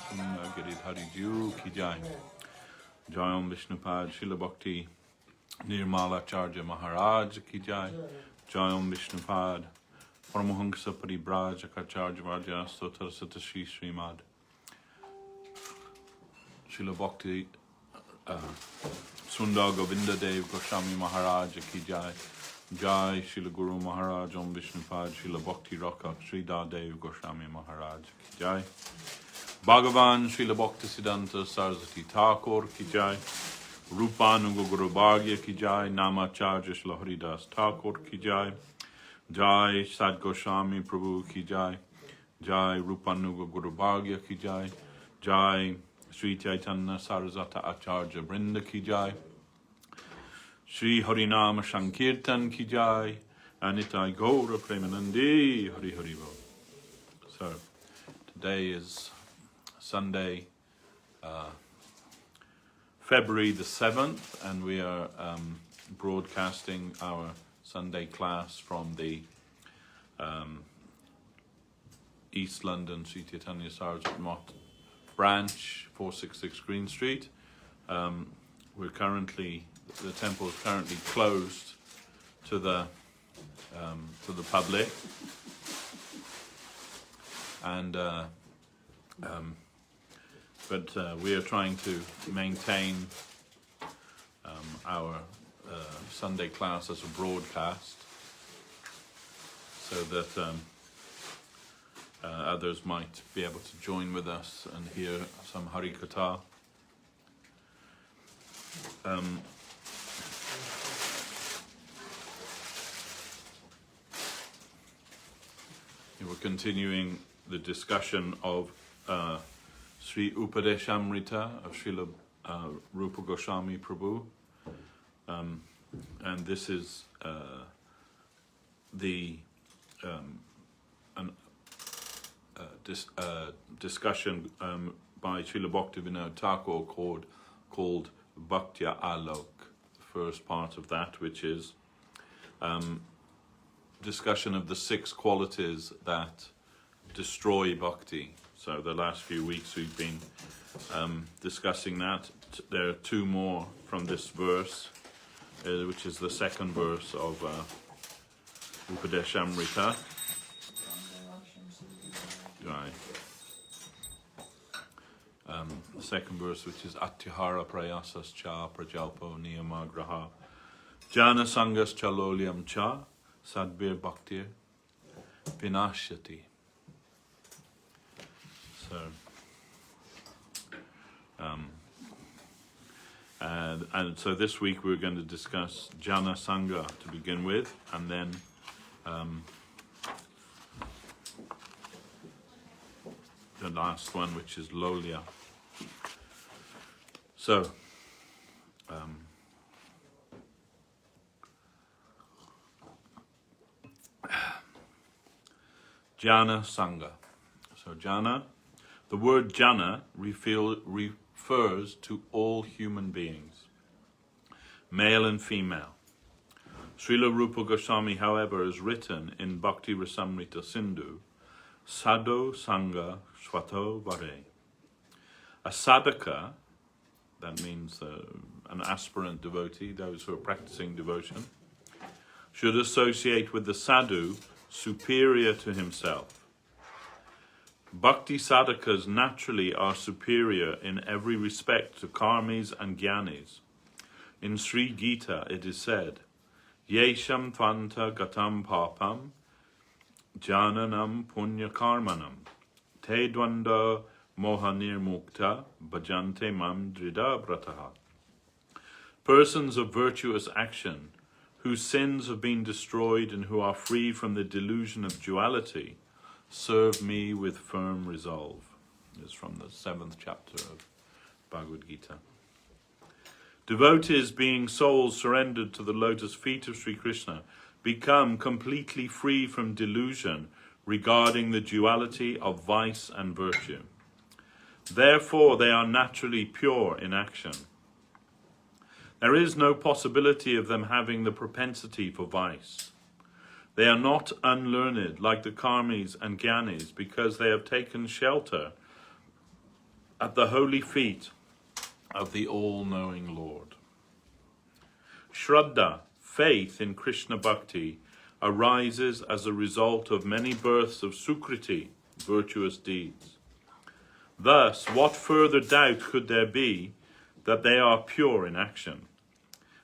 Giridhari Ju ki jai. Jayam Vishnupad Srila Bhakti Nirmala Charja Maharaj ki jai. Jayam Vishnupad Paramahansa Paribrajaka Charja Vaja Stotra Sata Shri Srimad Srila Bhakti Sundar Govinda Dev Goswami Maharaj ki jai. Jai Srila Guru Maharaj Om Vishnupad Srila Bhakti Raka Sridhar Dev Goswami Maharaj ki jai. Bhagavan Srila Bhaktisiddhanta Saraswati Thakur ki jai. Rupanuga Guru Bhagya ki jai. Namacharya Srila Haridas Thakur ki jai. Jai Sad Goswami Prabhu ki jai. Jai Rupanuga Guru Bhagya ki jai. Jai Sri Chaitanya Saraswata Acharya Brinda ki jai. Shri Harinama Sankirtan ki jai. Anitai Gaura Premanandi Hari Hari Bo. So, today is Sunday, February the 7th, and we are broadcasting our Sunday class from the East London Sri Chaitanya Saraswat Math branch, 466 Green Street. The temple is currently closed to the public, and but we are trying to maintain our Sunday class as a broadcast, so that others might be able to join with us and hear some Harikatha. We're continuing the discussion of Śrī Upadeśāmṛta of Srila Rupa Goswami Prabhu, and this is the discussion by Srila Bhakti Vinod Thakur called Bhaktyaloka, the first part of that, which is discussion of the 6 qualities that destroy bhakti. So the last few weeks we've been discussing that. There are 2 more from this verse, which is the second verse of Upadeśāmṛta. Right. The second verse, which is Atyahara Prayasas Cha Prajalpo Niyamagraha Jana-sanga Laulyam Cha Sadbir Bhaktir Vinashyati. So, and so this week we're going to discuss Jana-sanga to begin with, and then the last one, which is Laulyam. So, Jana-sanga. So Jana, the word Jana refers to all human beings, male and female. Srila Rupa Goswami, however, has written in Bhakti Rasamrita Sindhu, Sadho Sangha Swato Vare. A sadhaka, that means an aspirant devotee, those who are practicing devotion, should associate with the sadhu superior to himself. Bhakti sadhakas naturally are superior in every respect to karmis and jnanis. In Sri Gita it is said, Yesham tvanta gatam papam jananam punya karmanam te dvanda mohanir mukta bhajante mam drida brataha. Persons of virtuous action, whose sins have been destroyed and who are free from the delusion of duality, serve me with firm resolve. It's from the 7th chapter of Bhagavad Gita. Devotees, being souls surrendered to the lotus feet of Sri Krishna, become completely free from delusion regarding the duality of vice and virtue. Therefore, they are naturally pure in action. There is no possibility of them having the propensity for vice. They are not unlearned like the karmis and jnanis, because they have taken shelter at the holy feet of the all-knowing Lord. Shraddha, faith in Krishna Bhakti, arises as a result of many births of Sukriti, virtuous deeds. Thus, what further doubt could there be that they are pure in action?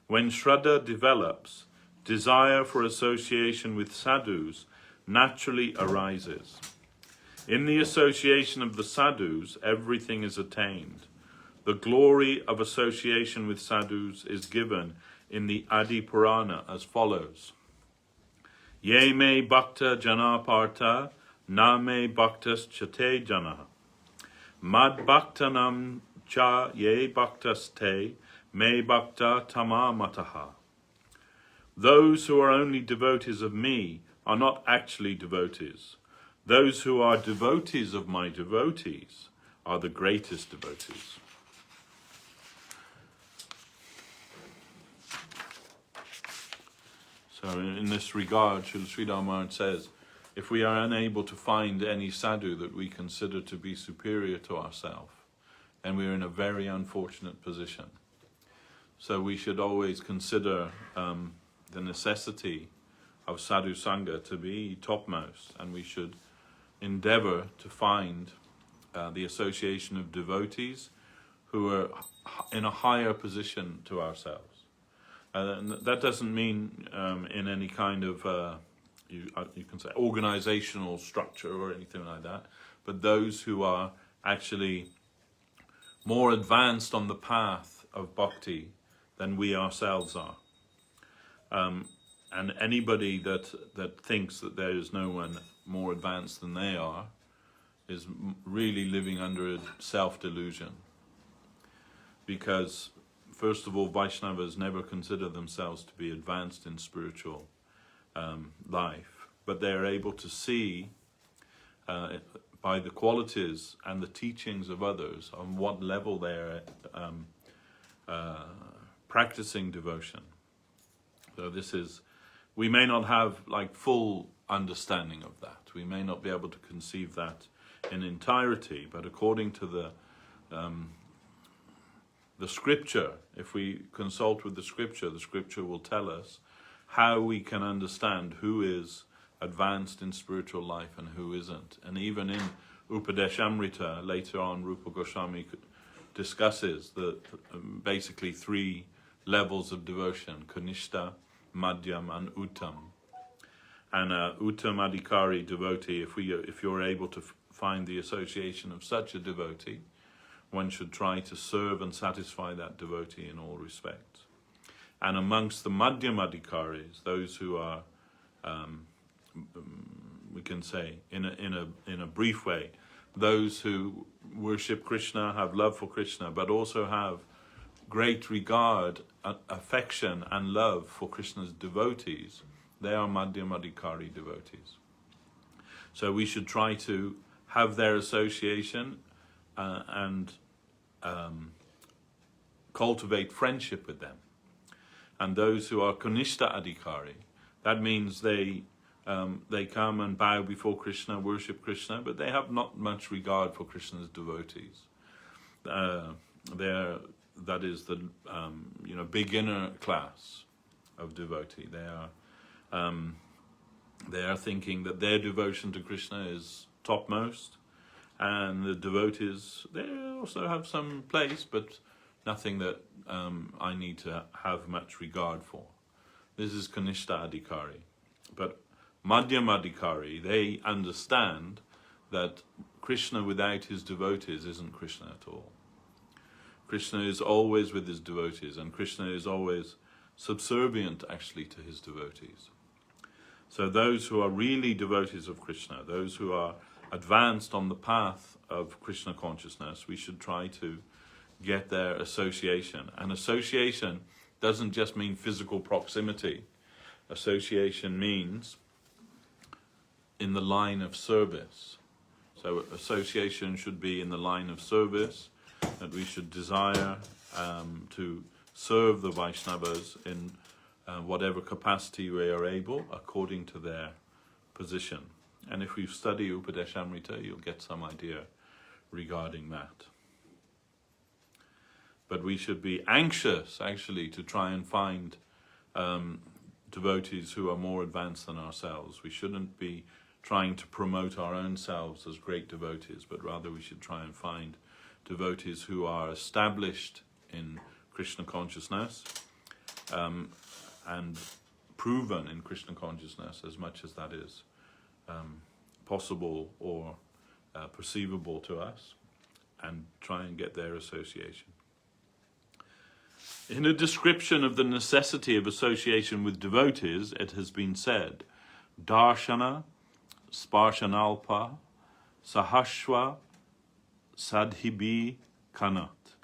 When Shraddha develops, desire for association with sadhus naturally arises. In the association of the sadhus, everything is attained. The glory of association with sadhus is given in the Adi Purana as follows. Ye me bhakta jana parta, na me bhaktas chate jana. Mad bhaktanam cha ye bhaktaste, me bhakta tama mataha. Those who are only devotees of me are not actually devotees. Those who are devotees of my devotees are the greatest devotees. So in this regard, Srila Maharaj says, if we are unable to find any sadhu that we consider to be superior to ourselves, then we are in a very unfortunate position. So we should always consider the necessity of sadhu sangha to be topmost, and we should endeavor to find the association of devotees who are in a higher position to ourselves. And that doesn't mean in any kind of, you can say, organizational structure or anything like that, but those who are actually more advanced on the path of bhakti than we ourselves are. And anybody that thinks that there is no one more advanced than they are is really living under a self-delusion. Because first of all, Vaishnavas never consider themselves to be advanced in spiritual life, but they are able to see by the qualities and the teachings of others on what level they are practicing devotion. So this is, we may not have like full understanding of that. We may not be able to conceive that in entirety, but according to the scripture, if we consult with the scripture will tell us how we can understand who is advanced in spiritual life and who isn't. And even in Upadeśāmṛta, later on, Rupa Goswami discusses the basically three levels of devotion: Kanishta, Madhyam, and Uttam. And Uttam Adhikari devotee, if you're able to find the association of such a devotee, one should try to serve and satisfy that devotee in all respects. And amongst the Madhyam Adhikaris, those who are, we can say, in a brief way, those who worship Krishna, have love for Krishna, but also have great regard, affection and love for Krishna's devotees, they are Madhyam Adhikari devotees. So we should try to have their association and cultivate friendship with them. And those who are Kanishta Adhikari, that means they come and bow before Krishna, worship Krishna, but they have not much regard for Krishna's devotees. That is the beginner class of devotee. They are thinking that their devotion to Krishna is topmost, and the devotees, they also have some place, but nothing that I need to have much regard for. This is Kanishta Adhikari. But Madhyam Adhikari, they understand that Krishna without his devotees isn't Krishna at all. Krishna is always with his devotees, and Krishna is always subservient actually to his devotees. So those who are really devotees of Krishna, those who are advanced on the path of Krishna consciousness, we should try to get their association. And association doesn't just mean physical proximity. Association means in the line of service. So association should be in the line of service, that we should desire to serve the Vaishnavas in whatever capacity we are able, according to their position. And if you study Upadeśāmṛta, you'll get some idea regarding that. but we should be anxious, actually, to try and find devotees who are more advanced than ourselves. We shouldn't be trying to promote our own selves as great devotees, but rather we should try and find devotees who are established in Krishna consciousness and proven in Krishna consciousness, as much as that is possible or perceivable to us, and try and get their association. In a description of the necessity of association with devotees, it has been said, Darshana, Sparshanalpa, Sahashva, Sadhibi Kanat,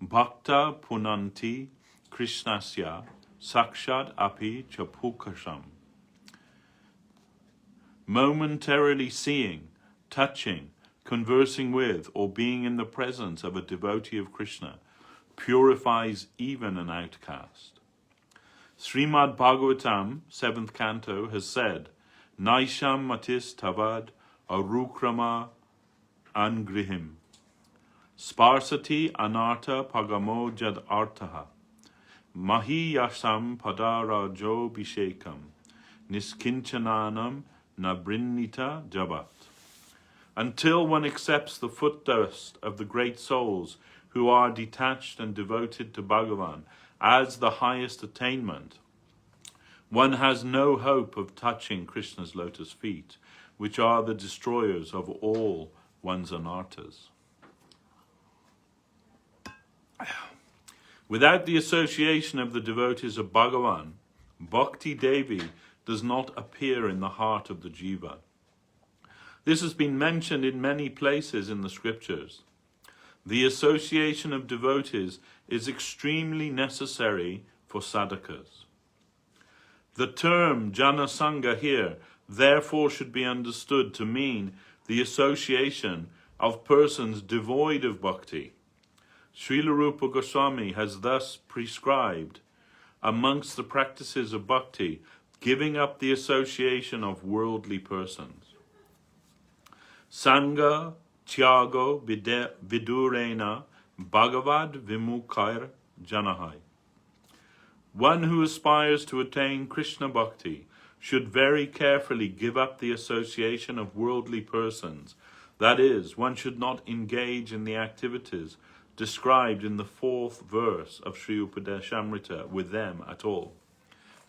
Bhakta Punanti, Krishnasya, Sakshad Api Chapukasham. Momentarily seeing, touching, conversing with, or being in the presence of a devotee of Krishna purifies even an outcast. Srimad Bhagavatam, 7th canto, has said, Naisham matis tavad arukrama angrihim, sparsati anarta pagamo jad artaha, mahi yasam padarajo bishekam, niskinchananam nabrinnita jabat. Until one accepts the foot dust of the great souls who are detached and devoted to Bhagavan as the highest attainment, one has no hope of touching Krishna's lotus feet, which are the destroyers of all one's anartas. Without the association of the devotees of Bhagavan, Bhakti Devi does not appear in the heart of the jiva. This has been mentioned in many places in the scriptures. The association of devotees is extremely necessary for sadhakas. The term Jana-sanga here therefore should be understood to mean the association of persons devoid of bhakti. Srila Rupa Goswami has thus prescribed, amongst the practices of bhakti, giving up the association of worldly persons. Sangha Tyago Vidurena Bhagavad Vimukhair Janahai. One who aspires to attain Krishna Bhakti should very carefully give up the association of worldly persons. That is, one should not engage in the activities described in the 4th verse of Śrī Upadeśāmṛta with them at all.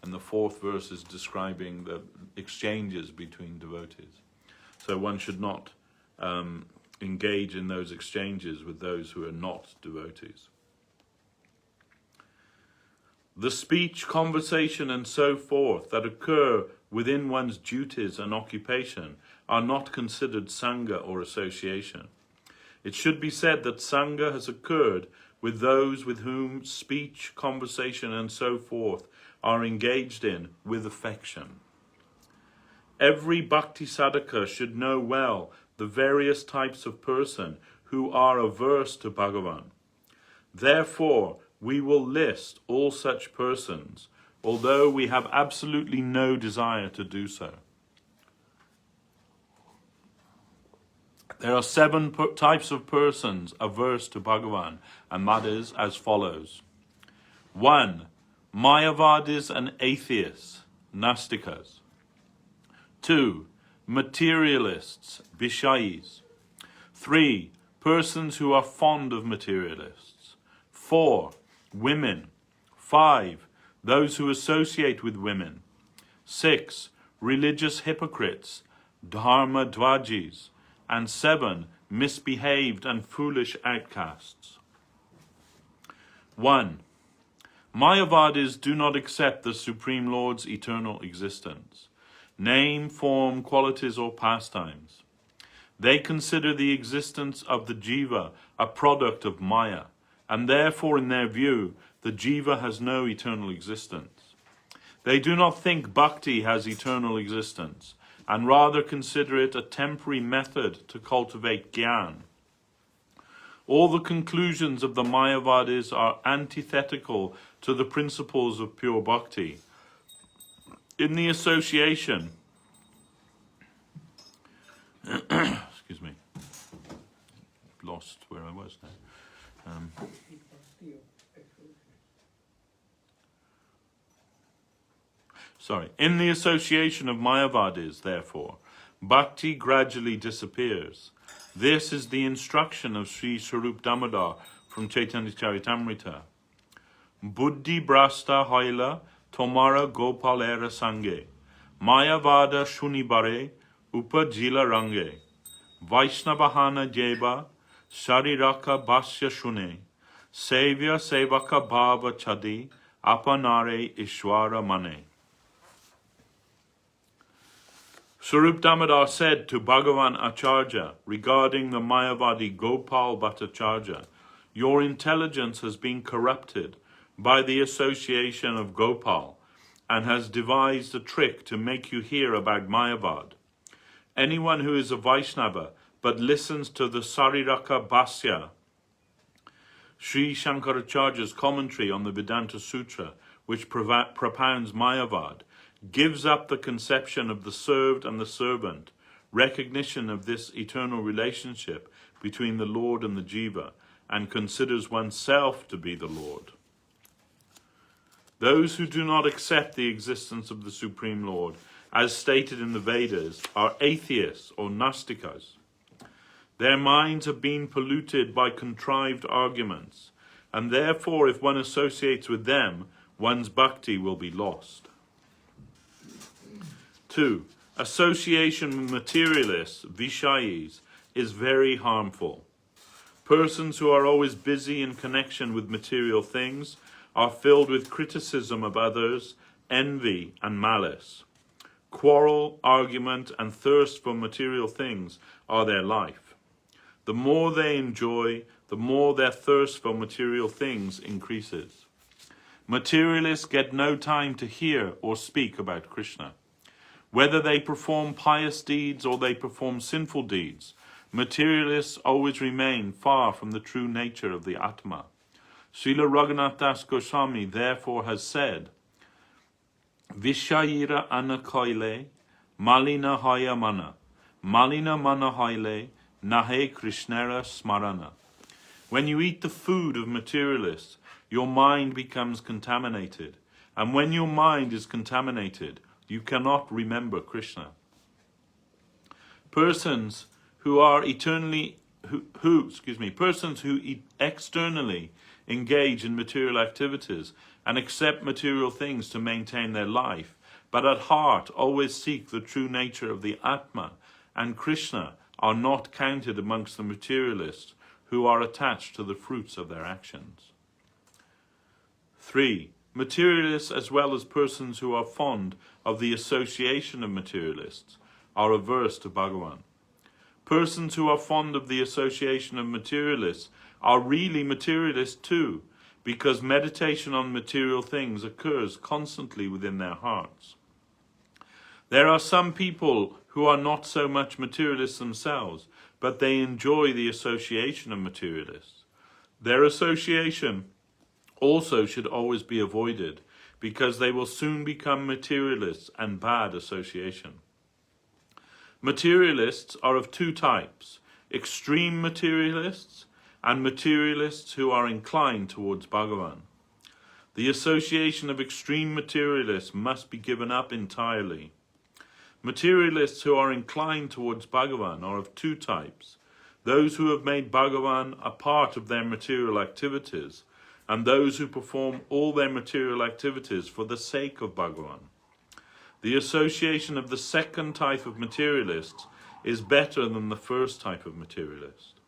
And the 4th verse is describing the exchanges between devotees. So one should not engage in those exchanges with those who are not devotees. The speech, conversation, and so forth that occur within one's duties and occupation are not considered sangha or association. It should be said that sangha has occurred with those with whom speech, conversation, and so forth are engaged in with affection. Every bhakti sadhaka should know well the various types of person who are averse to Bhagavan. Therefore, we will list all such persons, although we have absolutely no desire to do so. There are 7 types of persons averse to Bhagavan, and that is as follows. 1. Mayavadis and atheists, Nastikas. 2. Materialists, Vishayis. 3. Persons who are fond of materialists. 4. Women. 5. Those who associate with women. 6. Religious hypocrites, Dharma Dvajis. And 7. Misbehaved and foolish outcasts. 1. Mayavadis do not accept the Supreme Lord's eternal existence, name, form, qualities, or pastimes. They consider the existence of the jiva a product of Maya, and therefore in their view, the jiva has no eternal existence. They do not think bhakti has eternal existence, and rather consider it a temporary method to cultivate jnana. All the conclusions of the Mayavadis are antithetical to the principles of pure bhakti. In the association, excuse me, lost where I was now. In the association of Mayavadis, therefore, Bhakti gradually disappears. This is the instruction of Sri Swarup Damodar from Chaitanya Charitamrita. Buddhi brasta haila tomara gopalera sange, Mayavada shunibare upajila range, Vaishnavahana jeba shariraka basya shune, Sevya sevaka bhava chadi apanare ishwara mane. Swarup Damodar said to Bhagavan Acharya regarding the Mayavadi Gopal Bhattacharya, your intelligence has been corrupted by the association of Gopal and has devised a trick to make you hear about Mayavad. Anyone who is a Vaishnava but listens to the Sariraka Bhasya, Sri Shankaracharya's commentary on the Vedanta Sutra, which propounds Mayavad, gives up the conception of the served and the servant, recognition of this eternal relationship between the Lord and the Jiva, and considers oneself to be the Lord. Those who do not accept the existence of the Supreme Lord, as stated in the Vedas, are atheists or nastikas. Their minds have been polluted by contrived arguments, and therefore if one associates with them, one's bhakti will be lost. 2. Association with materialists, Vishayis, is very harmful. Persons who are always busy in connection with material things are filled with criticism of others, envy and malice. Quarrel, argument and thirst for material things are their life. The more they enjoy, the more their thirst for material things increases. Materialists get no time to hear or speak about Krishna. Whether they perform pious deeds or they perform sinful deeds, materialists always remain far from the true nature of the Atma. Srila Raghunath Das Goswami therefore has said, Vishayira anakoile, malina haya mana, malina mana haile, nahe krishnera smarana. When you eat the food of materialists, your mind becomes contaminated, and when your mind is contaminated, you cannot remember Krishna. Persons who externally engage in material activities and accept material things to maintain their life, but at heart always seek the true nature of the Atma and Krishna, are not counted amongst the materialists who are attached to the fruits of their actions. 3. Materialists, as well as persons who are fond of the association of materialists, are averse to Bhagavan. Persons who are fond of the association of materialists are really materialists too, because meditation on material things occurs constantly within their hearts. There are some people who are not so much materialists themselves, but they enjoy the association of materialists. Their association also should always be avoided, because they will soon become materialists and bad association. Materialists are of two types: extreme materialists and materialists who are inclined towards Bhagavan. The association of extreme materialists must be given up entirely. Materialists who are inclined towards Bhagavan are of two types: those who have made Bhagavan a part of their material activities, and those who perform all their material activities for the sake of Bhagavan. The association of the second type of materialists is better than the first type of materialist.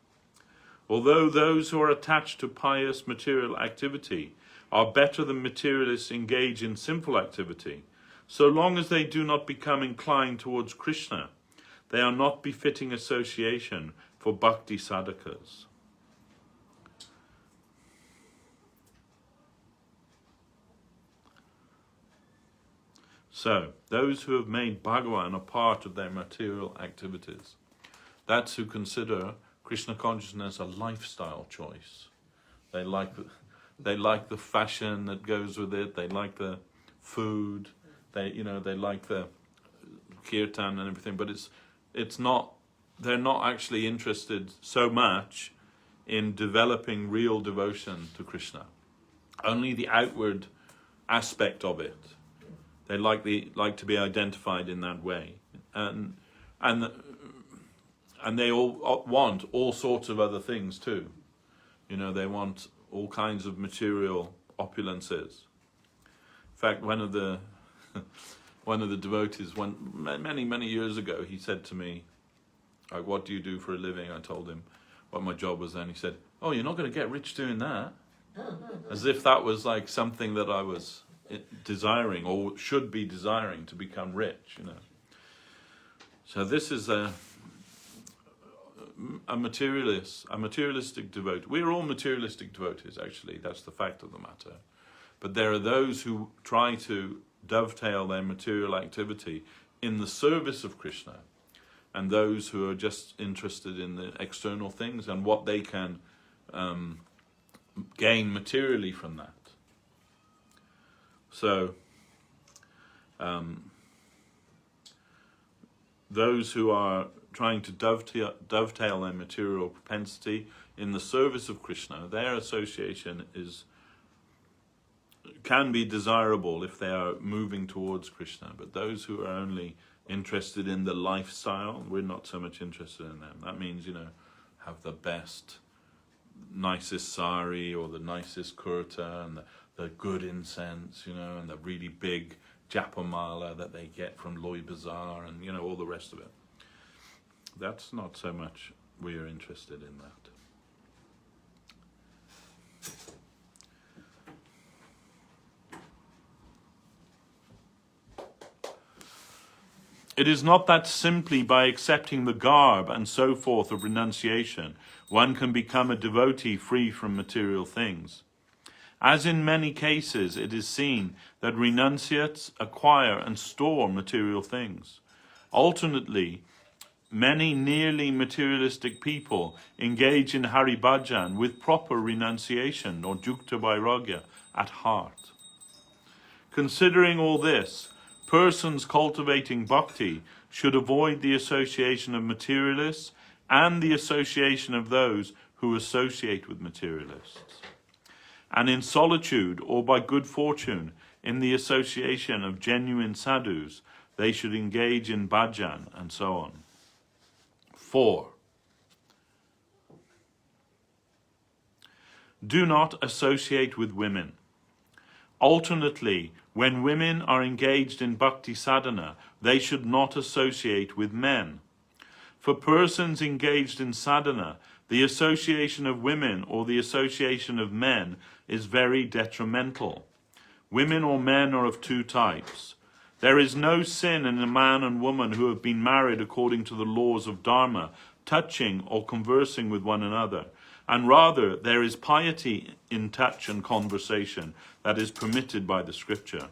Although those who are attached to pious material activity are better than materialists engaged in sinful activity, so long as they do not become inclined towards Krishna, they are not befitting association for bhakti sadhakas. So, those who have made Bhagavan a part of their material activities, that's who consider Krishna consciousness a lifestyle choice. They like the fashion that goes with it. They like the food. They like the kirtan and everything. But it's not. They're not actually interested so much in developing real devotion to Krishna. Only the outward aspect of it. They like to be identified in that way, and they all want all sorts of other things too. You know, they want all kinds of material opulences. In fact, one of the devotees, many years ago, he said to me, like, "What do you do for a living?" I told him what my job was. Then he said, "Oh, you're not going to get rich doing that," as if that was like something that I was desiring or should be desiring, to become rich. You know. So this is a materialistic devotee. We're all materialistic devotees, actually. That's the fact of the matter. But there are those who try to dovetail their material activity in the service of Krishna, and those who are just interested in the external things and what they can gain materially from that. So, those who are trying to dovetail their material propensity in the service of Krishna, their association can be desirable if they are moving towards Krishna. But those who are only interested in the lifestyle, we're not so much interested in them. That means, you know, have the best, nicest sari or the nicest kurta and the good incense, you know, and the really big japamala that they get from Loy Bazaar, and, you know, all the rest of it. That's not so much we are interested in that. It is not that simply by accepting the garb and so forth of renunciation one can become a devotee free from material things. As in many cases, it is seen that renunciates acquire and store material things. Alternately, many nearly materialistic people engage in Hari Bhajan with proper renunciation or Yukta Vairagya at heart. Considering all this, persons cultivating bhakti should avoid the association of materialists and the association of those who associate with materialists. And in solitude or by good fortune, in the association of genuine sadhus, they should engage in bhajan and so on. 4. Do not associate with women. Alternately, when women are engaged in bhakti sadhana, they should not associate with men. For persons engaged in sadhana, the association of women or the association of men is very detrimental. Women or men are of two types. There is no sin in a man and woman who have been married according to the laws of Dharma, touching or conversing with one another, and rather there is piety in touch and conversation that is permitted by the scripture.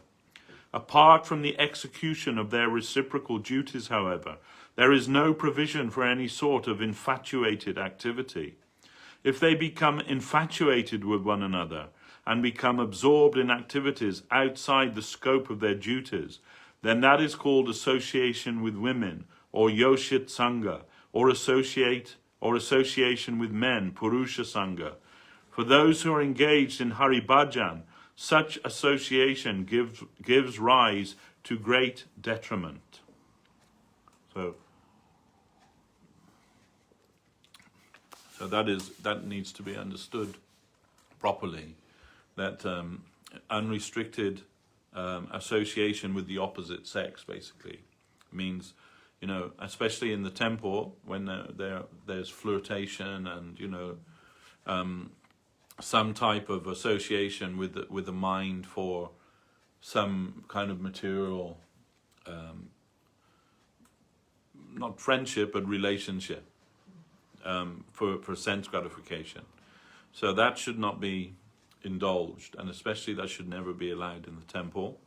Apart from the execution of their reciprocal duties, however, there is no provision for any sort of infatuated activity. If they become infatuated with one another and become absorbed in activities outside the scope of their duties, then that is called association with women, or yoshit sangha, or association with men, purusha sangha. For those who are engaged in Hari Bhajan, such association gives rise to great detriment. So that needs to be understood properly. That unrestricted association with the opposite sex basically means, you know, especially in the temple when there's flirtation and, you know, some type of association with the mind for some kind of material, not friendship but relationship, for sense gratification. So that should not be indulged, and especially that should never be allowed in the temple.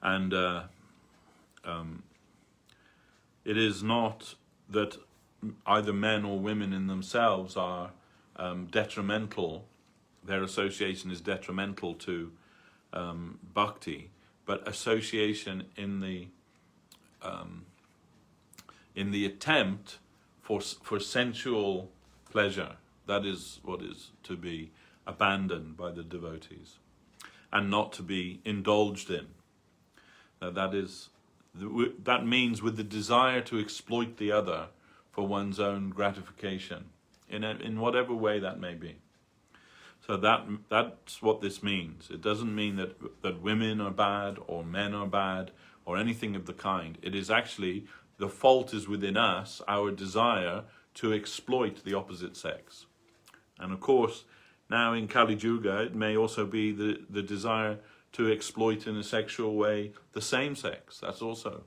And it is not that either men or women in themselves are detrimental, their association is detrimental to bhakti, but association in the attempt for sensual pleasure, that is what is to be abandoned by the devotees and not to be indulged in. That means with the desire to exploit the other for one's own gratification, in whatever way that may be. So that's what this means. It doesn't mean that women are bad or men are bad or anything of the kind. It is actually, the fault is within us, our desire to exploit the opposite sex. And of course, now in Kali Yuga, it may also be the desire to exploit in a sexual way the same sex. That's also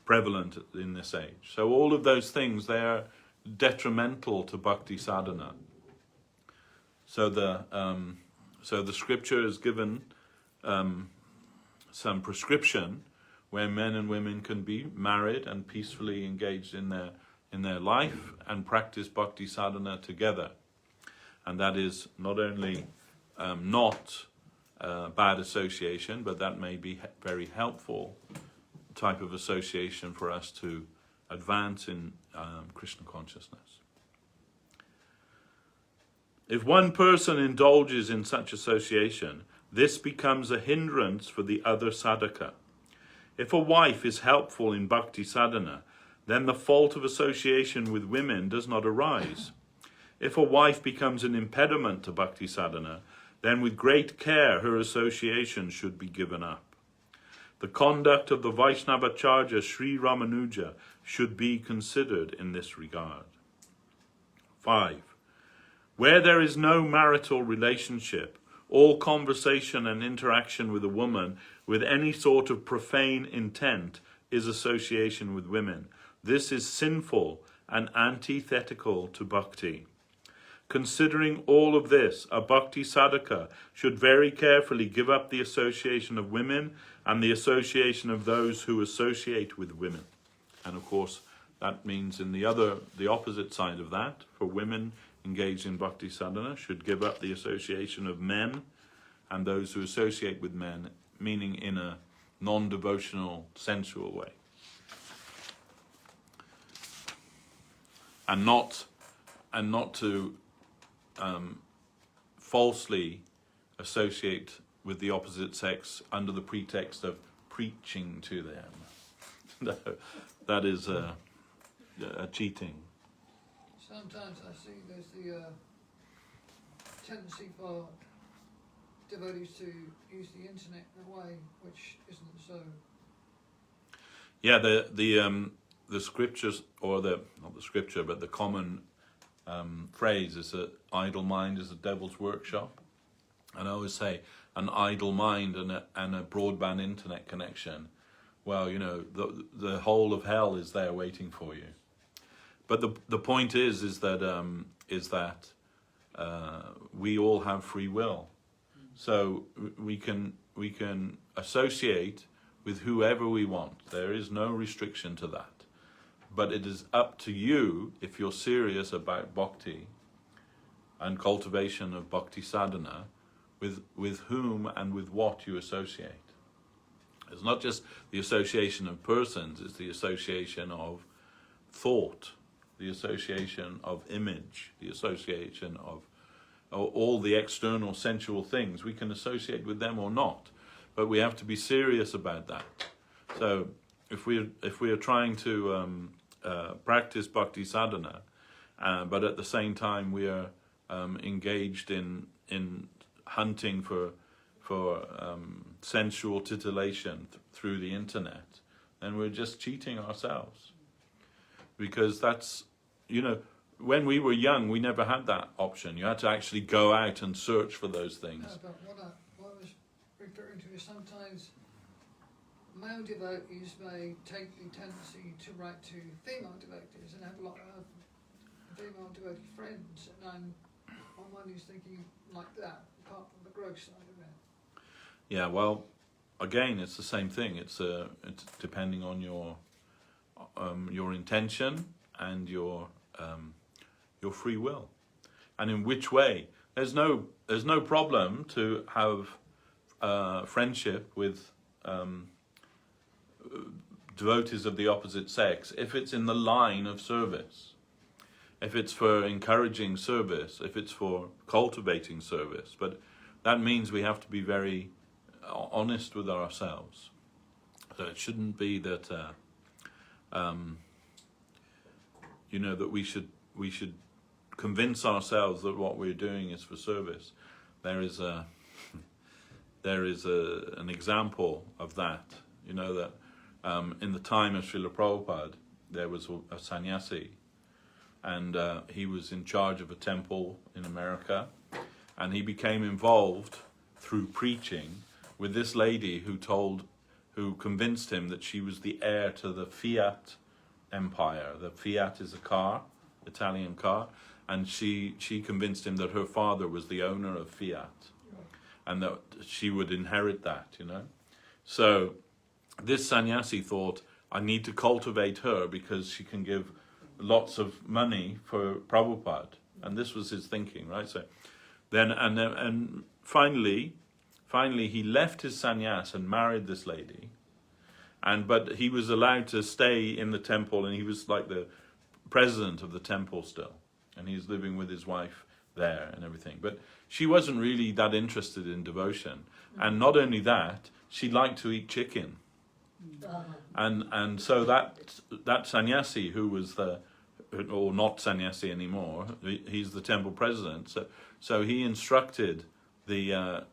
prevalent in this age. So all of those things, they are detrimental to bhakti sadhana. So the scripture has given some prescription where men and women can be married and peacefully engaged in their life and practice bhakti sadhana together. And that is not only not bad association, but that may be very helpful type of association for us to advance in Krishna consciousness. If one person indulges in such association, this becomes a hindrance for the other sadhaka. If a wife is helpful in bhakti sadhana, then the fault of association with women does not arise. If a wife becomes an impediment to bhakti sadhana, then with great care her association should be given up. The conduct of the Vaishnavacharya Sri Ramanuja should be considered in this regard. 5. Where there is no marital relationship, all conversation and interaction with a woman with any sort of profane intent is association with women. This is sinful and antithetical to bhakti. Considering all of this, a bhakti sadhaka should very carefully give up the association of women and the association of those who associate with women. And of course, that means in the opposite side of that, for women engaged in bhakti sadhana should give up the association of men and those who associate with men, meaning in a non-devotional, sensual way. And not to falsely associate with the opposite sex under the pretext of preaching to them. No, that is a cheating. Sometimes I see there's the tendency for devotees to use the internet in a way which isn't so. Yeah, the scriptures, or not the scripture, but the common phrase is that idle mind is the devil's workshop. And I always say an idle mind and a broadband internet connection, well, you know, the whole of hell is there waiting for you. But the point is that we all have free will, so we can associate with whoever we want. There is no restriction to that. But it is up to you, if you're serious about bhakti and cultivation of bhakti sadhana, with whom and with what you associate. It's not just the association of persons, it's the association of thought, the association of image, the association of all the external sensual things. We can associate with them or not, but we have to be serious about that. So if we are trying to practice bhakti sadhana, but at the same time we are engaged in hunting for sensual titillation through the internet, then we're just cheating ourselves. Because that's, you know, when we were young, we never had that option. You had to actually go out and search for those things. No, but what I was referring to is sometimes male devotees may take the tendency to write to female devotees and have a lot of female devotee friends, and one is thinking like that, apart from the gross side of it. Yeah, well, again, it's the same thing. It's depending on your intention and your free will, and in which way. There's no problem to have friendship with devotees of the opposite sex if it's in the line of service, if it's for encouraging service, if it's for cultivating service. But that means we have to be very honest with ourselves. So it shouldn't be that, you know, that we should convince ourselves that what we're doing is for service. There is an example of that. You know that in the time of Srila Prabhupada, there was a sannyasi, and he was in charge of a temple in America, and he became involved through preaching with this lady who convinced him that she was the heir to the Fiat empire. The Fiat is a car, Italian car, and she convinced him that her father was the owner of Fiat, and that she would inherit that, you know. So this sannyasi thought, I need to cultivate her because she can give lots of money for Prabhupada, and this was his thinking, right? So then and finally he left his sannyas and married this lady, but he was allowed to stay in the temple, and he was like the president of the temple still, and he's living with his wife there and everything. But she wasn't really that interested in devotion, and not only that, she liked to eat chicken. And so that sannyasi, who was or not sannyasi anymore, he's the temple president. So he instructed the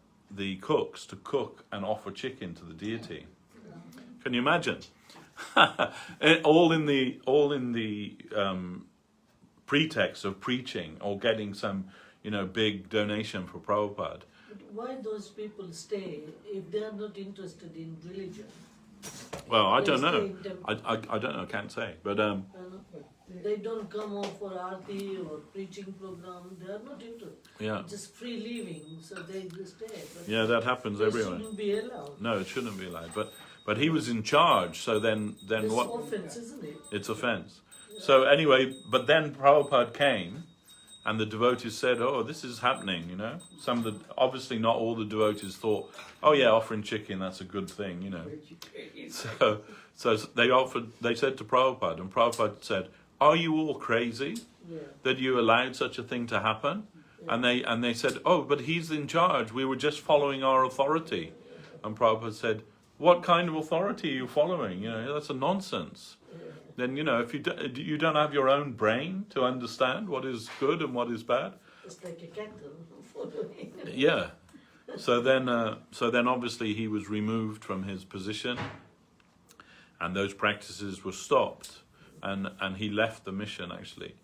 cooks to cook and offer chicken to the deity. Can you imagine? all in the pretext of preaching or getting some, you know, big donation for Prabhupada. But why those people stay if they are not interested in religion? Well, I They don't stay know. in temple. I don't know. I can't say. But They don't come out for arti or preaching program. They are not into it. yeah, Just free living, so they just stay. But yeah, that happens they everywhere. shouldn't be allowed. No, it shouldn't be allowed. But he was in charge. So then It's what? offense, isn't it? It's offense. So anyway, but then Prabhupada came, and the devotees said, "Oh, this is happening." You know, obviously not all the devotees thought, "Oh yeah, offering chicken, that's a good thing." You know, so they said to Prabhupada, and Prabhupada said, "Are you all crazy that you allowed such a thing to happen?" And they said, "Oh, but he's in charge. We were just following our authority." And Prabhupada said, "What kind of authority are you following? You know, that's a nonsense." Then, you know, if you don't have your own brain to understand what is good and what is bad. It's like a cattle following. Yeah. So then obviously he was removed from his position, and those practices were stopped, and he left the mission actually.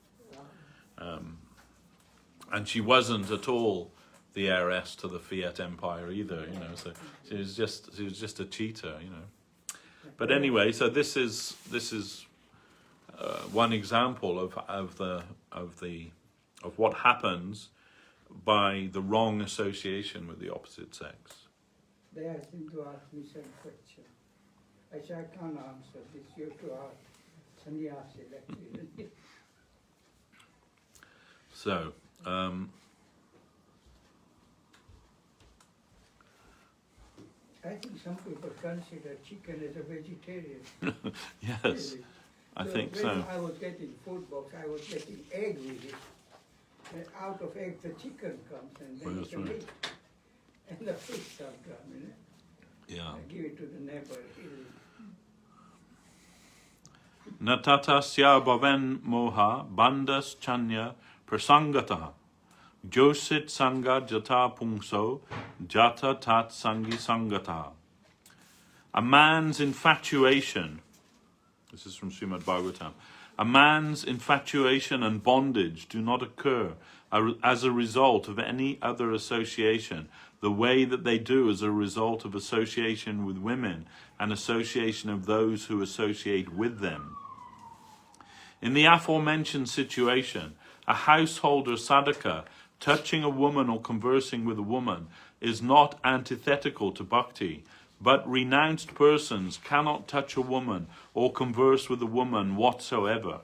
And she wasn't at all the heiress to the Fiat Empire either, you know. So she was just a cheater, you know. But anyway, so this is one example of what happens by the wrong association with the opposite sex. They asked him to ask me some question. I said, I can't answer this. You have to ask sannyasi lecture. So, I think some people consider chicken as a vegetarian. yes, Really. I think so. When I was getting food box, I was getting egg with it. And out of egg, the chicken comes, and then Well, it's that's a right. meat. And the fish come, you know. Yeah. I give it to the neighbor. Natatasya bhaven moha bandas chanya prasangataha josit sanga jata pungso jata tat sangi sangataha. A man's infatuation, this is from Srimad Bhagavatam, a man's infatuation and bondage do not occur as a result of any other association, the way that they do as a result of association with women and association of those who associate with them. In the aforementioned situation, a householder sadhaka touching a woman or conversing with a woman is not antithetical to bhakti, but renounced persons cannot touch a woman or converse with a woman whatsoever.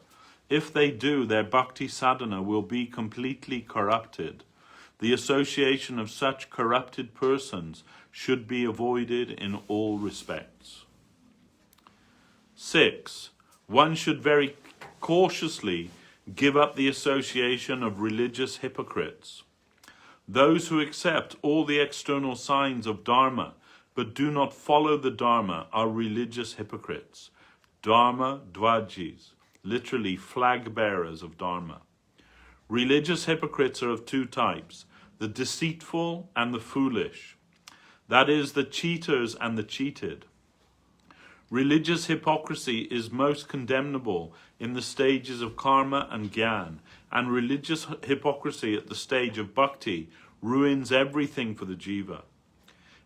If they do, their bhakti sadhana will be completely corrupted. The association of such corrupted persons should be avoided in all respects. 6. One should very cautiously give up the association of religious hypocrites. Those who accept all the external signs of dharma but do not follow the Dharma are religious hypocrites. Dharma Dvajis, literally flag bearers of Dharma. Religious hypocrites are of two types, the deceitful and the foolish. That is, the cheaters and the cheated. Religious hypocrisy is most condemnable in the stages of karma and gyan, and religious hypocrisy at the stage of bhakti ruins everything for the jiva.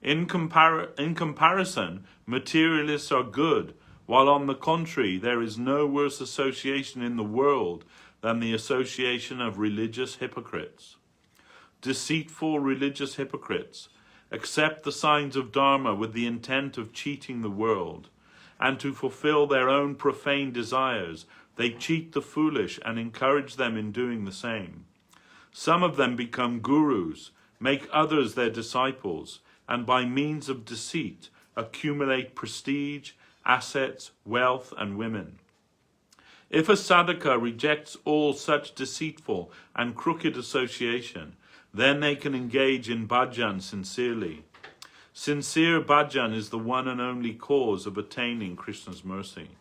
In comparison, materialists are good, while on the contrary, there is no worse association in the world than the association of religious hypocrites. Deceitful religious hypocrites accept the signs of Dharma with the intent of cheating the world, and to fulfill their own profane desires, they cheat the foolish and encourage them in doing the same. Some of them become gurus, make others their disciples, and by means of deceit accumulate prestige, assets, wealth, and women. If a sadhaka rejects all such deceitful and crooked association, then they can engage in bhajan sincerely. Sincere bhajan is the one and only cause of attaining Krishna's mercy.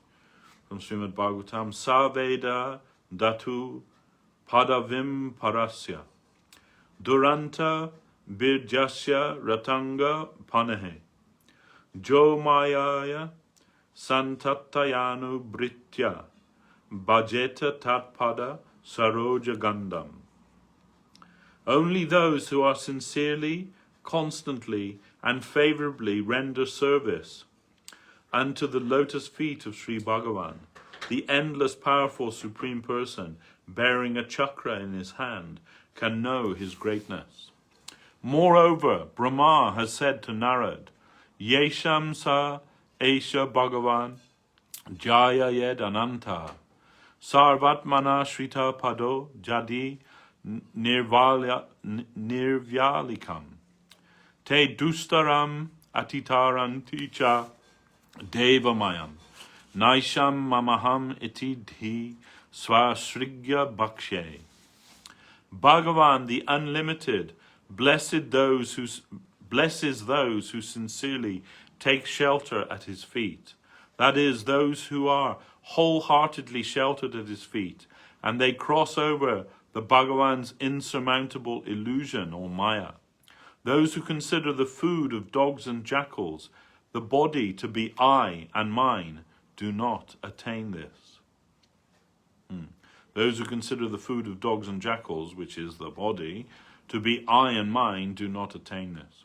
From Srimad Bhagavatam, Saveda Datu Padavim Parasya Duranta Birjasya Ratanga Panahe Jo Mayaya Santatayanu Britya Bhajeta Tatpada Saroja Gandham. Only those who are sincerely, constantly, and favorably render service unto the lotus feet of Sri Bhagavan, the endless powerful Supreme Person, bearing a chakra in his hand, can know his greatness. Moreover, Brahma has said to Narad, Yesham sa Esha Bhagavan Jaya Yed Ananta Sarvatmana Shrita Pado Jadi Nirvyalikam Te Dustaram Atitaranticha Devamayam Naisham Mamaham Itidhi Swasrigya Bhakshe. Bhagavan the Unlimited blesses those who sincerely take shelter at his feet. That is, those who are wholeheartedly sheltered at his feet, and they cross over the Bhagavan's insurmountable illusion or maya. Those who consider the food of dogs and jackals, the body to be I and mine, do not attain this. Those who consider the food of dogs and jackals, which is the body, to be I and mine, do not attain this.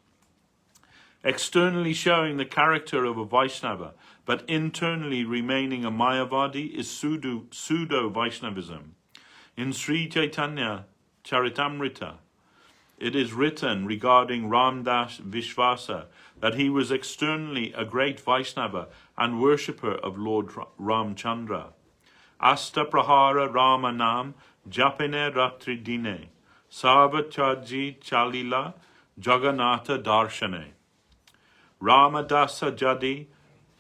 Externally showing the character of a Vaishnava, but internally remaining a Mayavadi, is pseudo-Vaishnavism. In Sri Chaitanya Charitamrita, it is written regarding Ramdas Vishvasa that he was externally a great Vaishnava and worshipper of Lord Ramchandra. Asta Prahara Rama Nam Japine Ratri Dine Sarva Chaji Chalila Jagannatha Darshane Ramadasa Jadi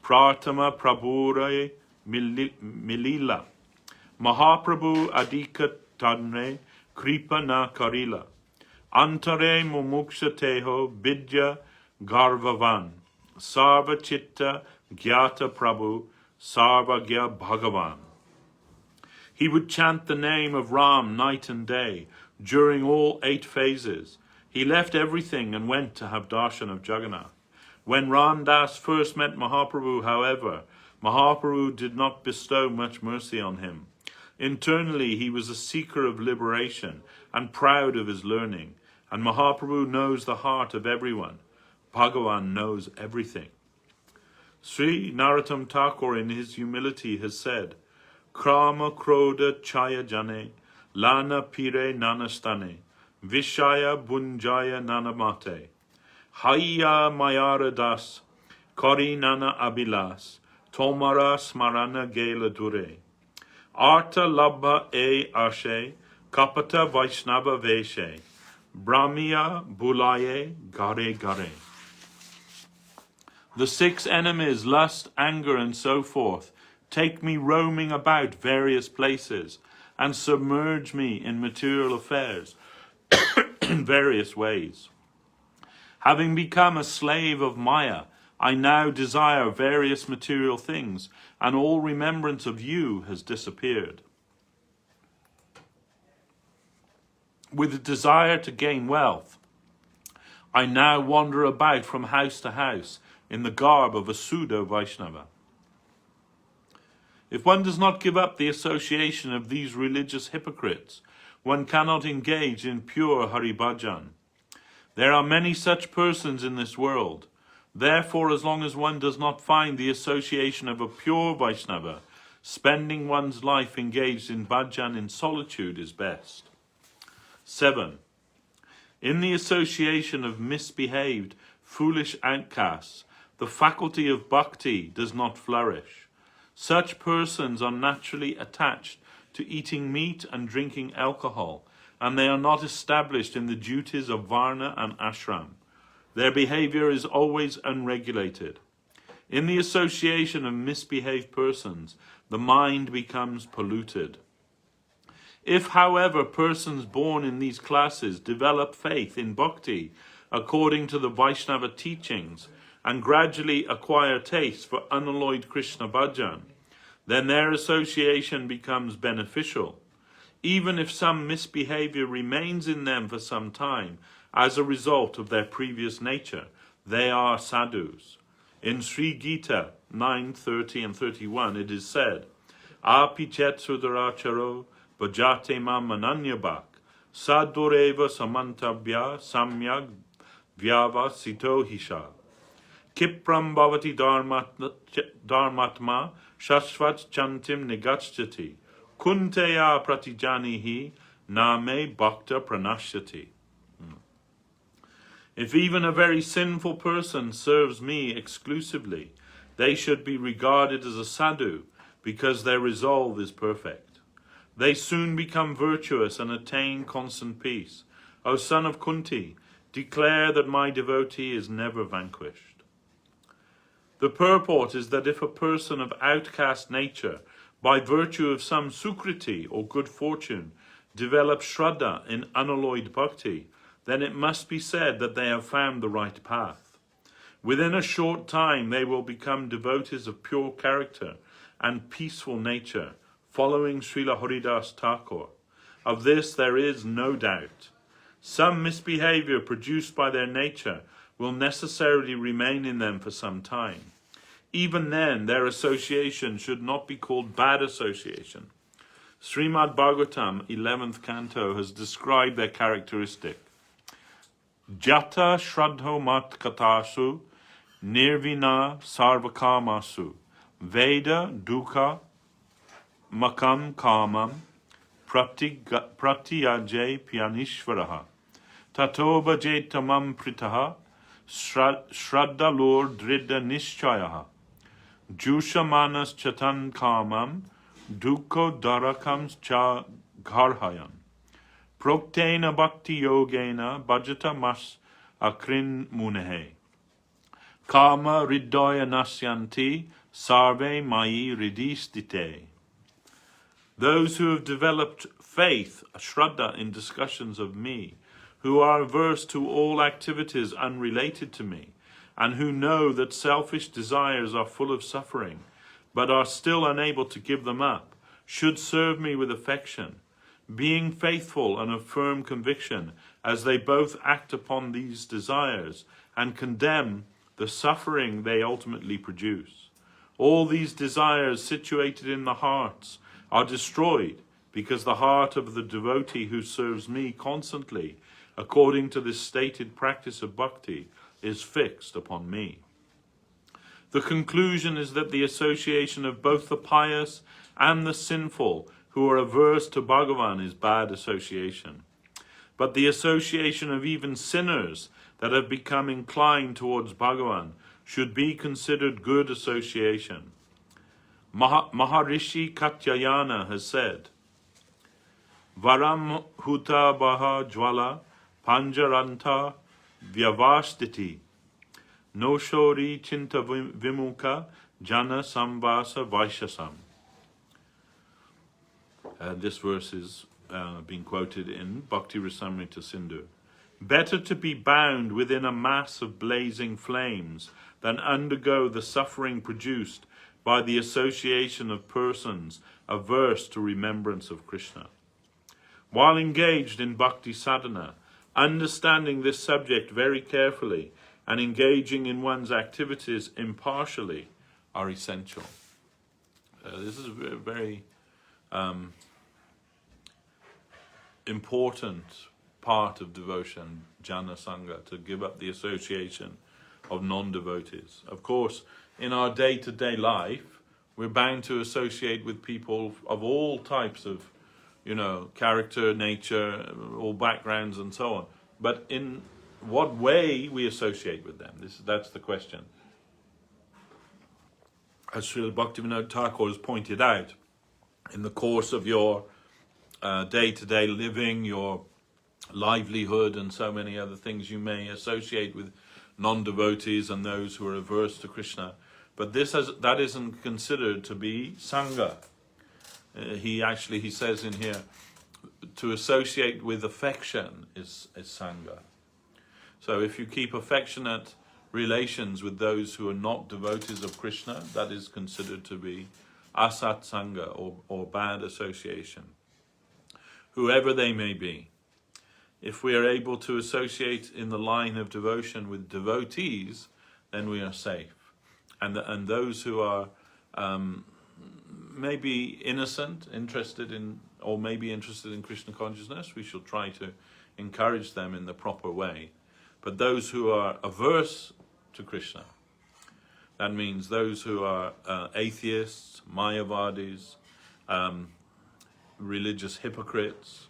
Pratama Prabhure Milila Mahaprabhu Adika Tanre Kripa Na Karila Antare Mumuksha Teho Bidya Garvavan Sarva Chitta Gyata Prabhu Sarvagya Bhagavan. He would chant the name of Ram night and day during all 8 phases. He left everything and went to have darshan of Jagannath. When Ramdas first met Mahaprabhu, however, Mahaprabhu did not bestow much mercy on him. Internally, he was a seeker of liberation and proud of his learning. And Mahaprabhu knows the heart of everyone. Bhagavan knows everything. Sri Narottam Thakur in his humility has said, Krama Krodha Chaya Jane, Lana Pire Nanastane, Vishaya Bunjaya Nanamate, Haya Mayara Das, Kori Nana Abilas, Tomara Smarana Gela Dure, Arta Labha E Ashe, Kapata Vaishnava Veshe, Brahmiya Bulaye Gare Gare. The 6 enemies, lust, anger, and so forth, take me roaming about various places and submerge me in material affairs in various ways. Having become a slave of Maya, I now desire various material things, and all remembrance of you has disappeared. With a desire to gain wealth, I now wander about from house to house in the garb of a pseudo-Vaishnava. If one does not give up the association of these religious hypocrites, one cannot engage in pure Hari Bhajan. There are many such persons in this world. Therefore, as long as one does not find the association of a pure Vaishnava, spending one's life engaged in bhajan in solitude is best. 7. In the association of misbehaved, foolish outcasts, the faculty of bhakti does not flourish. Such persons are naturally attached to eating meat and drinking alcohol, and they are not established in the duties of varna and ashram. Their behavior is always unregulated. In the association of misbehaved persons, the mind becomes polluted. If, however, persons born in these classes develop faith in bhakti according to the Vaishnava teachings and gradually acquire taste for unalloyed Krishna bhajan, then their association becomes beneficial. Even if some misbehavior remains in them for some time as a result of their previous nature, they are sadhus. In Sri Gita 9:30 and 31 it is said, Api chet sudaracharo bhajate mam ananyabhak sadureva samantabhya samyag vyavasito hisha kipram bhavati dharmatma shashvat chantim nigachyati kunteya pratijanihi name bhakta pranashyati. If even a very sinful person serves me exclusively, they should be regarded as a sadhu because their resolve is perfect. They soon become virtuous and attain constant peace. O son of Kunti, declare that my devotee is never vanquished. The purport is that if a person of outcast nature, by virtue of some sukriti or good fortune, develops shraddha in unalloyed bhakti, then it must be said that they have found the right path. Within a short time they will become devotees of pure character and peaceful nature, following Srila Haridas Thakur. Of this there is no doubt. Some misbehavior produced by their nature will necessarily remain in them for some time. Even then, their association should not be called bad association. Srimad Bhagavatam, 11th canto, has described their characteristic. Jata shraddho mat katasu nirvina sarvakamasu veda dukkha makam kamam pratyaje pyanishvaraha tato bhajetamam pritaha shraddhalur dridha nishchayaha jusha manas chatan kamam dukkho darakam cha gharhayan Proktena bhakti yogena bhajata mas akrin munehe. Kama riddhaya nasyanti sarve mai ridistite. Those who have developed faith, shraddha, in discussions of me, who are averse to all activities unrelated to me, and who know that selfish desires are full of suffering, but are still unable to give them up, should serve me with affection, being faithful and of firm conviction, as they both act upon these desires and condemn the suffering they ultimately produce. All these desires situated in the hearts are destroyed because the heart of the devotee who serves me constantly, according to this stated practice of bhakti, is fixed upon me. The conclusion is that the association of both the pious and the sinful who are averse to Bhagavan is bad association. But the association of even sinners that have become inclined towards Bhagavan should be considered good association. Maharishi Katyayana has said, Varam huta baha jwala panjaranta vyavastiti noshori chinta vimuka jana samvasa vaishasam. This verse is being quoted in Bhakti Rasamrita Sindhu. Better to be bound within a mass of blazing flames than undergo the suffering produced by the association of persons averse to remembrance of Krishna. While engaged in bhakti sadhana, understanding this subject very carefully and engaging in one's activities impartially are essential. This is a very important part of devotion, Jana-sanga, to give up the association of non-devotees. Of course, in our day-to-day life, we're bound to associate with people of all types of, character, nature, all backgrounds and so on. But in what way we associate with them, that's the question. As Srila Vinod Thakur has pointed out, in the course of your day-to-day living, your livelihood and so many other things, you may associate with non-devotees and those who are averse to Krishna. But that isn't considered to be Sangha. He says in here, to associate with affection is Sangha. So if you keep affectionate relations with those who are not devotees of Krishna, that is considered to be asat Sangha, or bad association, whoever they may be. If we are able to associate in the line of devotion with devotees, then we are safe. And those who are maybe innocent, interested in Krishna consciousness, we shall try to encourage them in the proper way. But those who are averse to Krishna, that means those who are atheists, Mayavadis, religious hypocrites,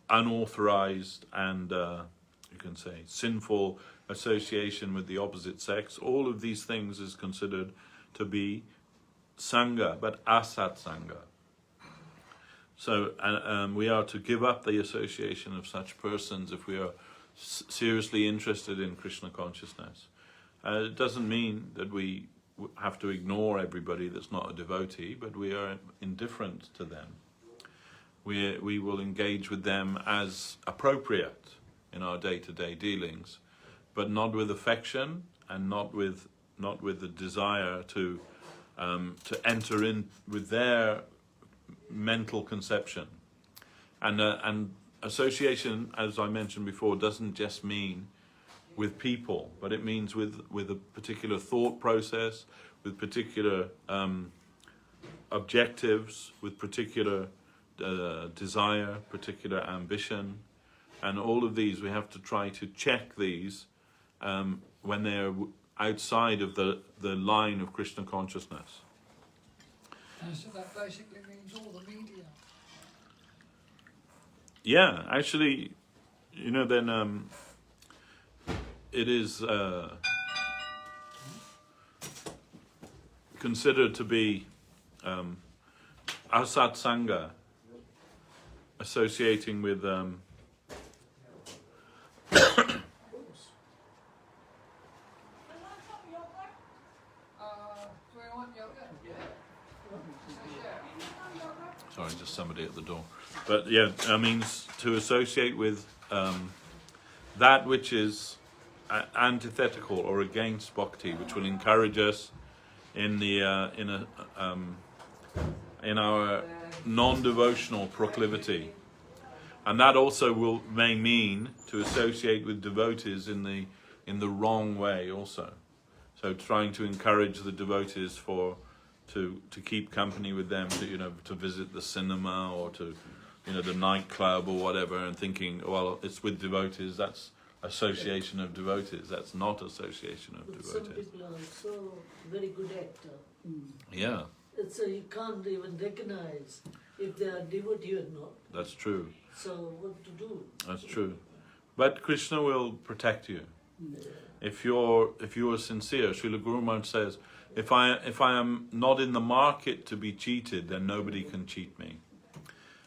unauthorized and you can say sinful association with the opposite sex, all of these things is considered to be Sangha, but asat Sangha. So we are to give up the association of such persons if we are seriously interested in Krishna consciousness. It doesn't mean that we have to ignore everybody that's not a devotee, but we are indifferent to them. We will engage with them as appropriate in our day-to-day dealings, but not with affection and not with the desire to enter in with their mental conception. And association, as I mentioned before, doesn't just mean with people, but it means with a particular thought process, with particular objectives, with particular desire, particular ambition, and all of these we have to try to check these when they're outside of the line of Krishna consciousness. So that basically means all the media. Yeah, actually, then it is considered to be asat Sangha, associating with sorry, just somebody at the door. But yeah, that means to associate with that which is antithetical or against bhakti, which will encourage us in our non-devotional proclivity, and that also may mean to associate with devotees in the wrong way also. So trying to encourage the devotees to keep company with them, to visit the cinema or to the nightclub or whatever, and thinking, well, it's with devotees, that's association of devotees. That's not association of devotees. Some people are so very good actor. Yeah. So you can't even recognize if they are devotee or not. That's true. So what to do? That's true. But Krishna will protect you. If you are sincere, Srila Guru Maharaj says, if I am not in the market to be cheated, then nobody can cheat me.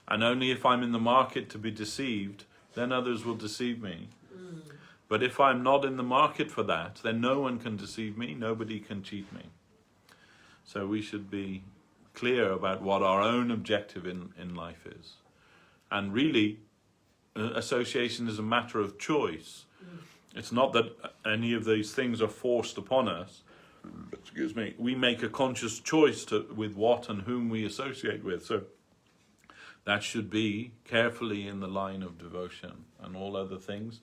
And only if I'm in the market to be deceived, then others will deceive me. But if I'm not in the market for that, then no one can deceive me, nobody can cheat me. So we should be clear about what our own objective in life is. And really, association is a matter of choice. It's not that any of these things are forced upon us. Excuse me. We make a conscious choice with what and whom we associate with. So that should be carefully in the line of devotion, and all other things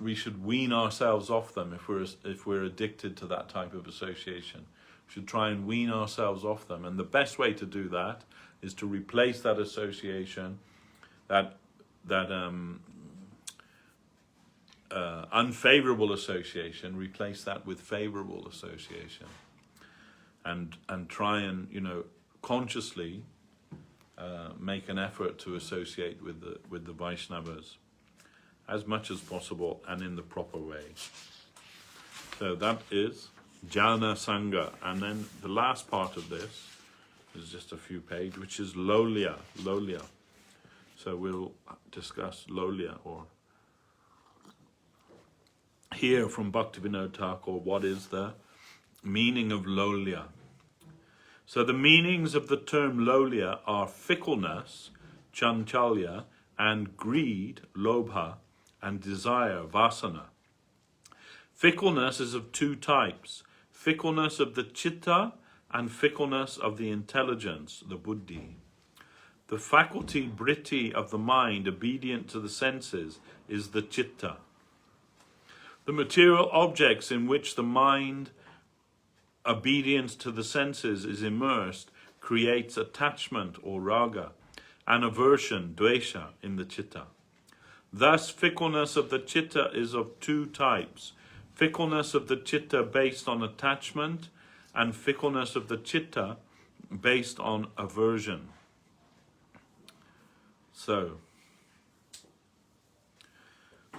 we should wean ourselves off them. If we're addicted to that type of association, we should try and wean ourselves off them. And the best way to do that is to replace that association, that unfavorable association, replace that with favorable association, and try and consciously make an effort to associate with the Vaishnavas as much as possible and in the proper way. So that is Jana-sanga, and then the last part of this is just a few pages, which is Laulyam. So we'll discuss Laulyam, or hear from Bhakti Vinod Thakur what is the meaning of Laulyam. So the meanings of the term Laulyam are fickleness, chanchalya, and greed, lobha, and desire, vasana. Fickleness is of two types: fickleness of the chitta and fickleness of the intelligence, the buddhi. The faculty vritti of the mind obedient to the senses is the chitta. The material objects in which the mind obedience to the senses is immersed creates attachment, or raga, and aversion, dvesha, in the chitta. Thus, fickleness of the chitta is of two types: fickleness of the chitta based on attachment, and fickleness of the chitta based on aversion. So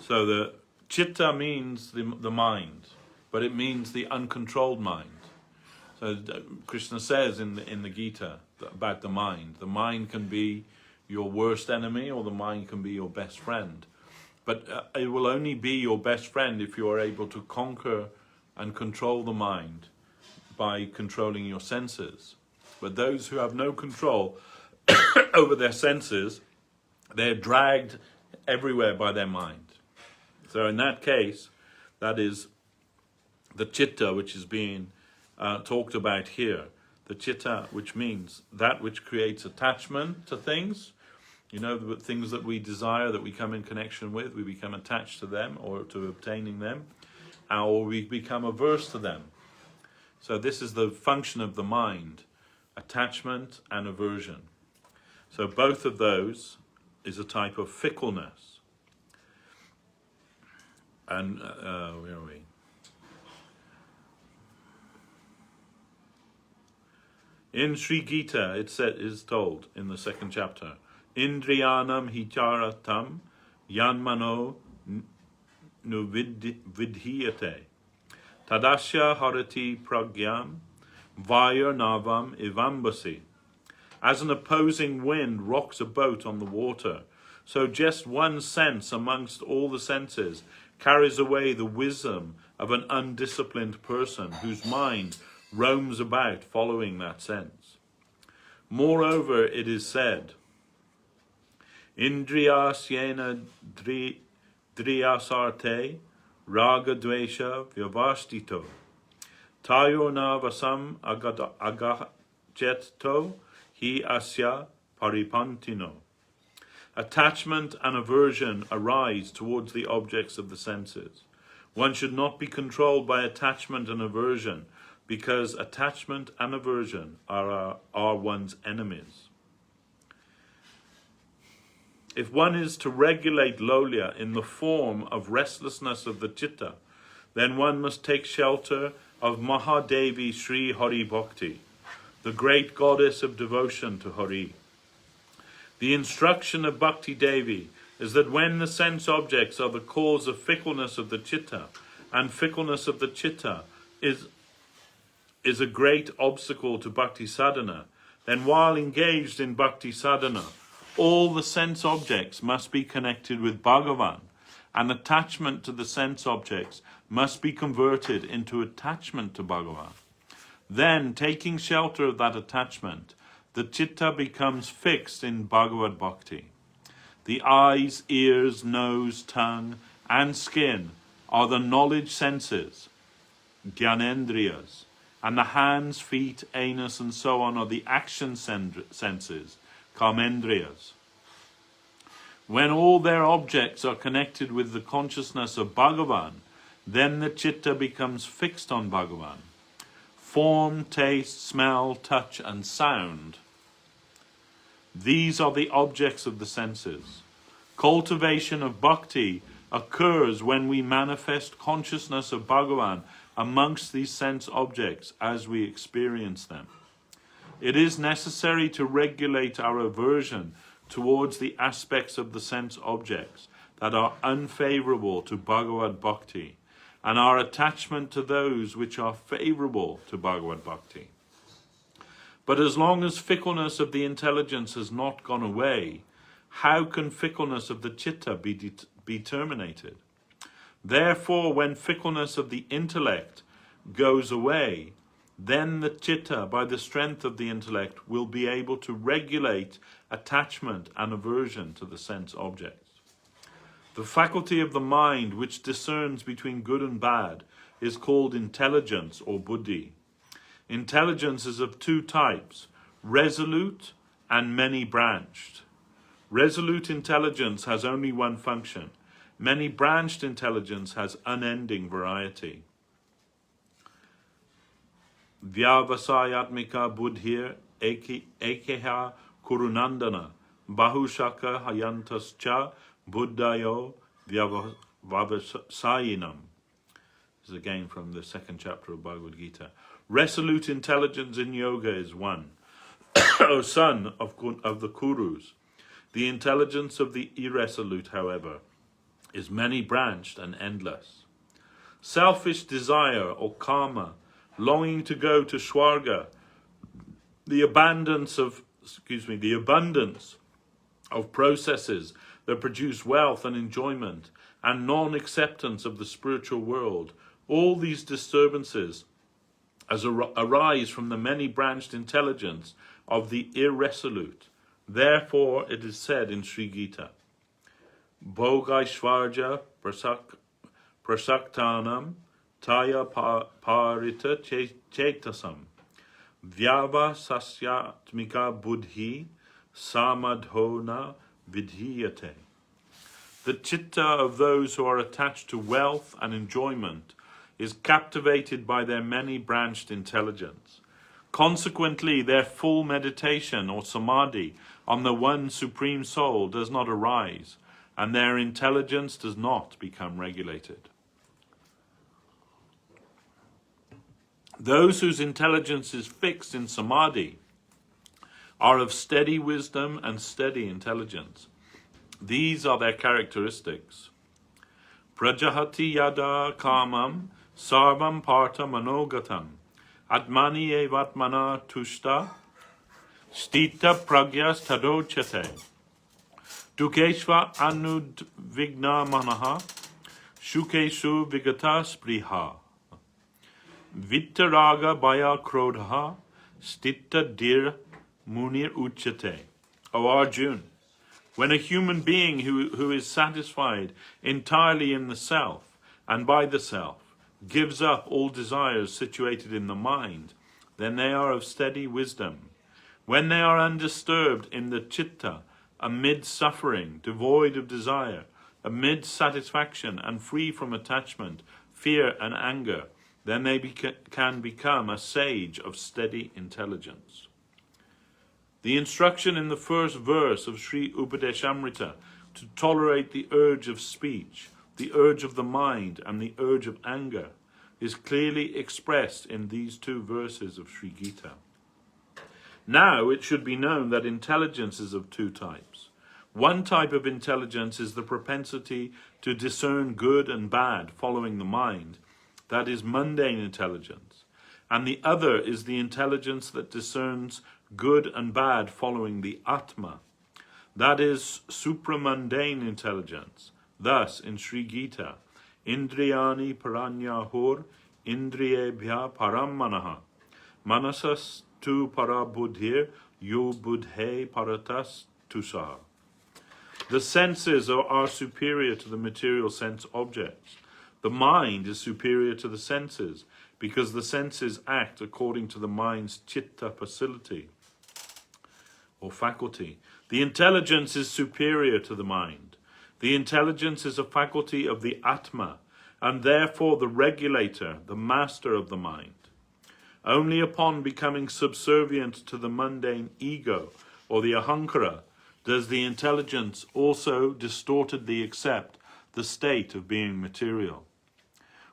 the chitta means the mind, but it means the uncontrolled mind. So Krishna says in the Gita about the mind. The mind can be your worst enemy, or the mind can be your best friend. But it will only be your best friend if you are able to conquer and control the mind by controlling your senses. But those who have no control over their senses, they're dragged everywhere by their mind. So in that case, that is the chitta which is being talked about here. The chitta, which means that which creates attachment to things. The things that we desire, that we come in connection with, we become attached to them or to obtaining them, or we become averse to them. So this is the function of the mind: attachment and aversion. So both of those is a type of fickleness. And where are we? In Sri Gita, it is told in the second chapter, Indriyanam hicharatam yanmano nuvidhiyate tadasya harati pragyam vayar navam ivambasi. As an opposing wind rocks a boat on the water, so just one sense amongst all the senses carries away the wisdom of an undisciplined person whose mind roams about following that sense. Moreover, it is said, Indriyasyena driyasarte raga dvesha vyavastito tayorna vasam agajetto hi asya paripantino. Attachment and aversion arise towards the objects of the senses. One should not be controlled by attachment and aversion, because attachment and aversion are one's enemies. If one is to regulate Laulyam in the form of restlessness of the chitta, then one must take shelter of Mahadevi Sri Hari Bhakti, the great goddess of devotion to Hari. The instruction of Bhakti Devi is that when the sense objects are the cause of fickleness of the chitta, and fickleness of the chitta is a great obstacle to bhakti sadhana, then while engaged in bhakti sadhana, all the sense objects must be connected with Bhagavan, and attachment to the sense objects must be converted into attachment to Bhagavan. Then, taking shelter of that attachment, the chitta becomes fixed in Bhagavad Bhakti. The eyes, ears, nose, tongue, and skin are the knowledge senses, Gyanendriyas, and the hands, feet, anus, and so on are the action senses, Kamendriyas. When all their objects are connected with the consciousness of Bhagavan, then the chitta becomes fixed on Bhagavan. Form, taste, smell, touch, and sound. These are the objects of the senses. Cultivation of bhakti occurs when we manifest consciousness of Bhagavan amongst these sense objects as we experience them. It is necessary to regulate our aversion towards the aspects of the sense objects that are unfavorable to Bhagavad Bhakti, and our attachment to those which are favorable to Bhagavad Bhakti. But as long as fickleness of the intelligence has not gone away, how can fickleness of the chitta be terminated? Therefore, when fickleness of the intellect goes away, then the chitta, by the strength of the intellect, will be able to regulate attachment and aversion to the sense objects. The faculty of the mind which discerns between good and bad is called intelligence or buddhi. Intelligence is of two types, resolute and many-branched. Resolute intelligence has only one function. Many-branched intelligence has unending variety. Vyavasayatmika buddhir ekeha kurunandana bahushaka hayantascha buddhayo vyavasayinam. This is again from the second chapter of Bhagavad Gita. Resolute intelligence in yoga is one. O son of the Kurus, the intelligence of the irresolute, however, is many-branched and endless. Selfish desire or karma, longing to go to Swarga, the abundance of processes that produce wealth and enjoyment, and non-acceptance of the spiritual world, all these disturbances arise from the many-branched intelligence of the irresolute. Therefore, it is said in Sri Gita, Bhogaishvarja prasaktanam taya parita chetasam vyava sasyatmika buddhi samadhona vidhiyate. The chitta of those who are attached to wealth and enjoyment is captivated by their many-branched intelligence. Consequently, their full meditation or samadhi on the one Supreme Soul does not arise, and their intelligence does not become regulated. Those whose intelligence is fixed in samadhi are of steady wisdom and steady intelligence. These are their characteristics. Prajahati yada kamam sarvam partha manogatam atmani evatmana tushta stita pragyas tadochate dukeshva anudvigna manaha shukeshu vigata spriha vittaraga baya krodha stita dir munir uchate. O Arjuna, when a human being who is satisfied entirely in the self and by the self gives up all desires situated in the mind, then they are of steady wisdom. When they are undisturbed in the chitta, amid suffering, devoid of desire, amid satisfaction and free from attachment, fear and anger, then they can become a sage of steady intelligence. The instruction in the first verse of Śrī Upadeśāmṛta to tolerate the urge of speech, the urge of the mind, and the urge of anger is clearly expressed in these two verses of Sri Gita. Now it should be known that intelligence is of two types. One type of intelligence is the propensity to discern good and bad following the mind, that is mundane intelligence, and the other is the intelligence that discerns good and bad following the Atma, that is supramundane intelligence. Thus, in Sri Gita, Indriyani paranyahur indriyebhya param manaha manasas tu para buddhir yu buddhe paratas tusah. The senses are superior to the material sense objects. The mind is superior to the senses because the senses act according to the mind's chitta facility or faculty. The intelligence is superior to the mind. The intelligence is a faculty of the Atma and therefore the regulator, the master of the mind. Only upon becoming subservient to the mundane ego or the ahankara does the intelligence also distortedly accept the state of being material.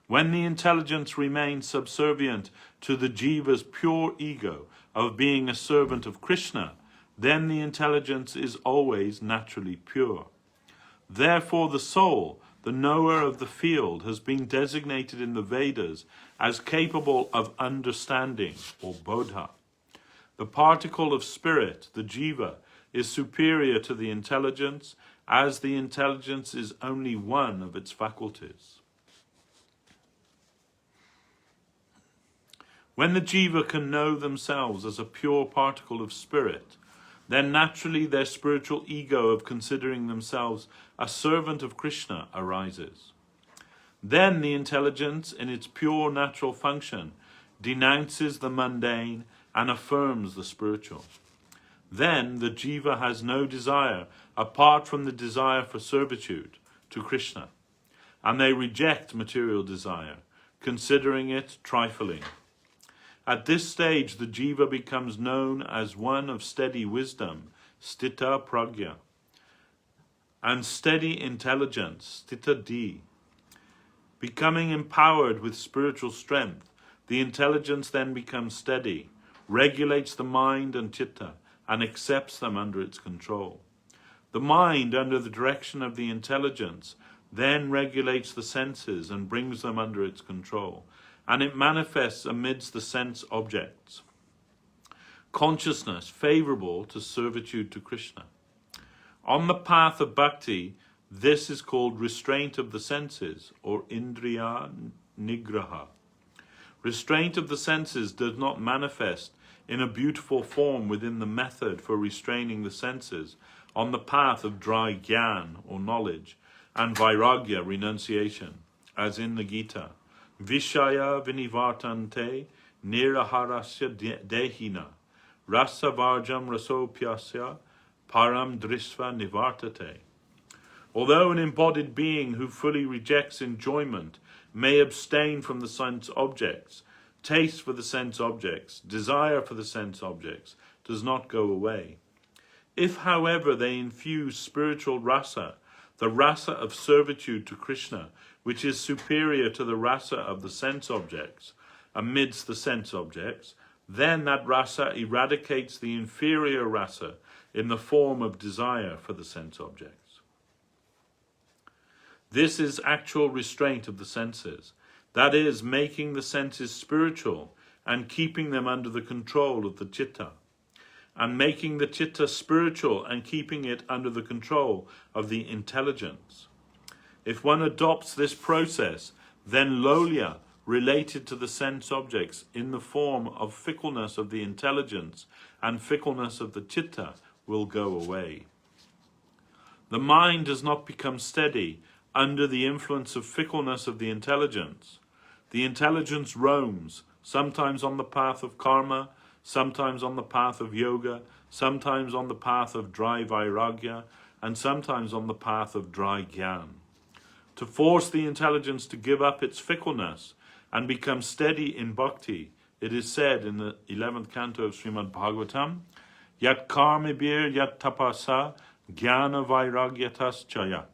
When the intelligence remains subservient to the jiva's pure ego of being a servant of Krishna, then the intelligence is always naturally pure. Therefore the soul, the knower of the field, has been designated in the Vedas as capable of understanding, or bodha. The particle of spirit, the jiva, is superior to the intelligence, as the intelligence is only one of its faculties. When the jiva can know themselves as a pure particle of spirit, then naturally their spiritual ego of considering themselves a servant of Krishna arises. Then the intelligence, in its pure natural function, denounces the mundane and affirms the spiritual. Then the jiva has no desire apart from the desire for servitude to Krishna, and they reject material desire, considering it trifling. At this stage, the jiva becomes known as one of steady wisdom, stita pragya, and steady intelligence, stita di. Becoming empowered with spiritual strength, the intelligence then becomes steady, regulates the mind and chitta, and accepts them under its control. The mind, under the direction of the intelligence, then regulates the senses and brings them under its control, and it manifests amidst the sense objects consciousness favorable to servitude to Krishna. On the path of bhakti, this is called restraint of the senses, or indriya nigraha. Restraint of the senses does not manifest in a beautiful form within the method for restraining the senses on the path of dry gyan, or knowledge, and vairagya, renunciation, as in the Gita. Vishaya vinivartante niraharasya dehina rasavarjam rasopyasya param drisva nivartate. Although an embodied being who fully rejects enjoyment may abstain from the sense objects, taste for the sense objects, desire for the sense objects does not go away. If, however, they infuse spiritual rasa, the rasa of servitude to Krishna, which is superior to the rasa of the sense objects, amidst the sense objects, then that rasa eradicates the inferior rasa in the form of desire for the sense objects. This is actual restraint of the senses, that is, making the senses spiritual and keeping them under the control of the chitta, and making the chitta spiritual and keeping it under the control of the intelligence. If one adopts this process, then Laulya, related to the sense objects in the form of fickleness of the intelligence and fickleness of the chitta, will go away. The mind does not become steady under the influence of fickleness of the intelligence. The intelligence roams, sometimes on the path of karma, sometimes on the path of yoga, sometimes on the path of dry vairagya, and sometimes on the path of dry gyan. To force the intelligence to give up its fickleness and become steady in bhakti, it is said in the 11th canto of Srimad Bhagavatam, Yat karmibir yat tapasa jnana vairagyatas chayat.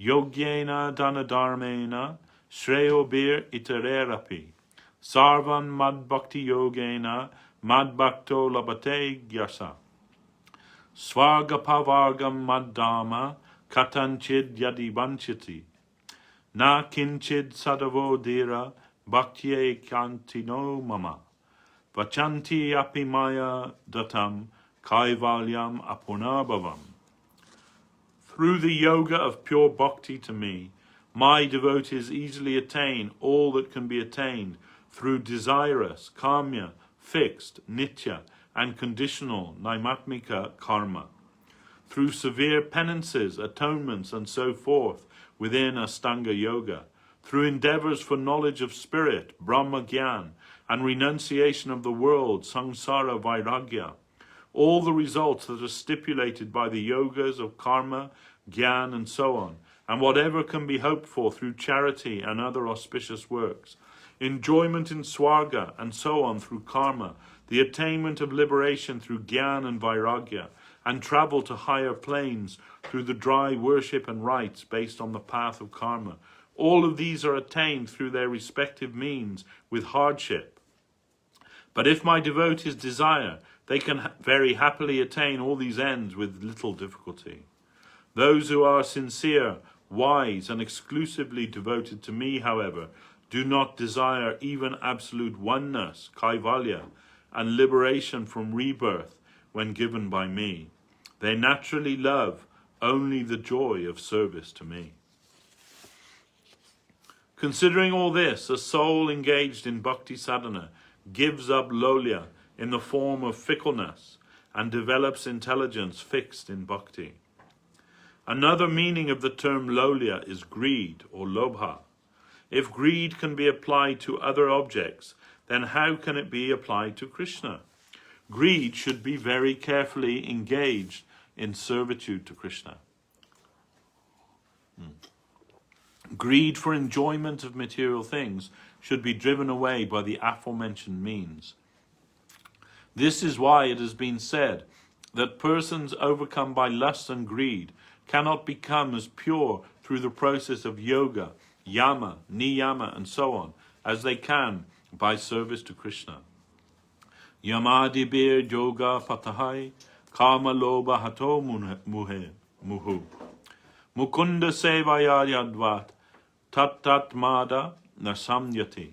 Yogyena danadharmena shreyobir itererapi. Sarvan mad bhakti yogena mad bhakto labate gyasa. Svargapavargam mad dharma katanchid yadi vanchiti. Na kinchid sadavo dira bhaktye kantino mama. Vachanti api maya datam kaivalyam apurnabhavam. Through the yoga of pure bhakti to me, my devotees easily attain all that can be attained through desirous, kamya, fixed, nitya, and conditional naimatmika karma. through severe penances, atonements, and so forth within Ashtanga Yoga, through endeavors for knowledge of spirit, Brahma Gyan, and renunciation of the world, Samsara Vairagya, all the results that are stipulated by the yogas of karma, Gyan, and so on, and whatever can be hoped for through charity and other auspicious works, enjoyment in Swarga, and so on through karma, the attainment of liberation through Gyan and Vairagya, and travel to higher planes through the dry worship and rites based on the path of karma. All of these are attained through their respective means with hardship. But if my devotees desire, they can very happily attain all these ends with little difficulty. Those who are sincere, wise, and exclusively devoted to me, however, do not desire even absolute oneness, kaivalya, and liberation from rebirth when given by me. They naturally love only the joy of service to me. Considering all this, a soul engaged in bhakti sadhana gives up lolya in the form of fickleness and develops intelligence fixed in bhakti. Another meaning of the term lolya is greed or lobha. If greed can be applied to other objects, then how can it be applied to Krishna? Greed should be very carefully engaged in servitude to Krishna. Greed for enjoyment of material things should be driven away by the aforementioned means. This is why it has been said that persons overcome by lust and greed cannot become as pure through the process of yoga, yama, niyama, and so on, as they can by service to Krishna. Yamadibir yoga patahai, kama loba hato muhu. Mukunda sevaya yadvat, tat mada nasamyati.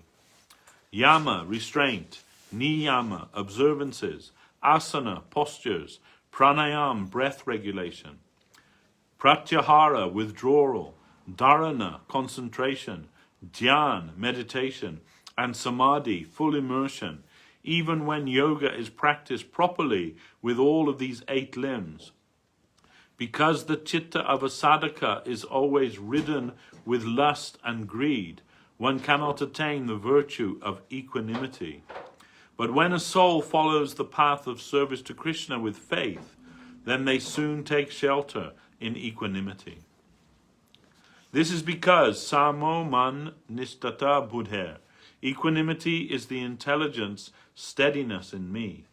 Yama, restraint. Niyama, observances. Asana, postures. Pranayam, breath regulation. Pratyahara, withdrawal. Dharana, concentration. Dhyan, meditation. And samadhi, full immersion. Even when yoga is practiced properly with all of these 8 limbs. Because the chitta of a sadhaka is always ridden with lust and greed, one cannot attain the virtue of equanimity. But when a soul follows the path of service to Krishna with faith, then they soon take shelter in equanimity. This is because samo man nishtata buddher. Equanimity is the intelligence, steadiness in me.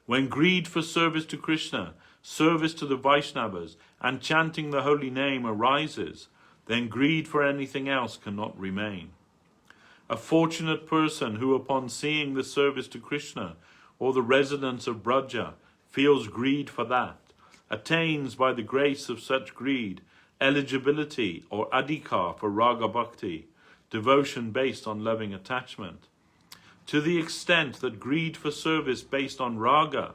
When greed for service to Krishna, service to the Vaishnavas, and chanting the holy name arises, then greed for anything else cannot remain. A fortunate person who, upon seeing the service to Krishna or the residents of Braja, feels greed for that, attains by the grace of such greed eligibility or adhikar for raga bhakti, devotion based on loving attachment. To the extent that greed for service based on raga,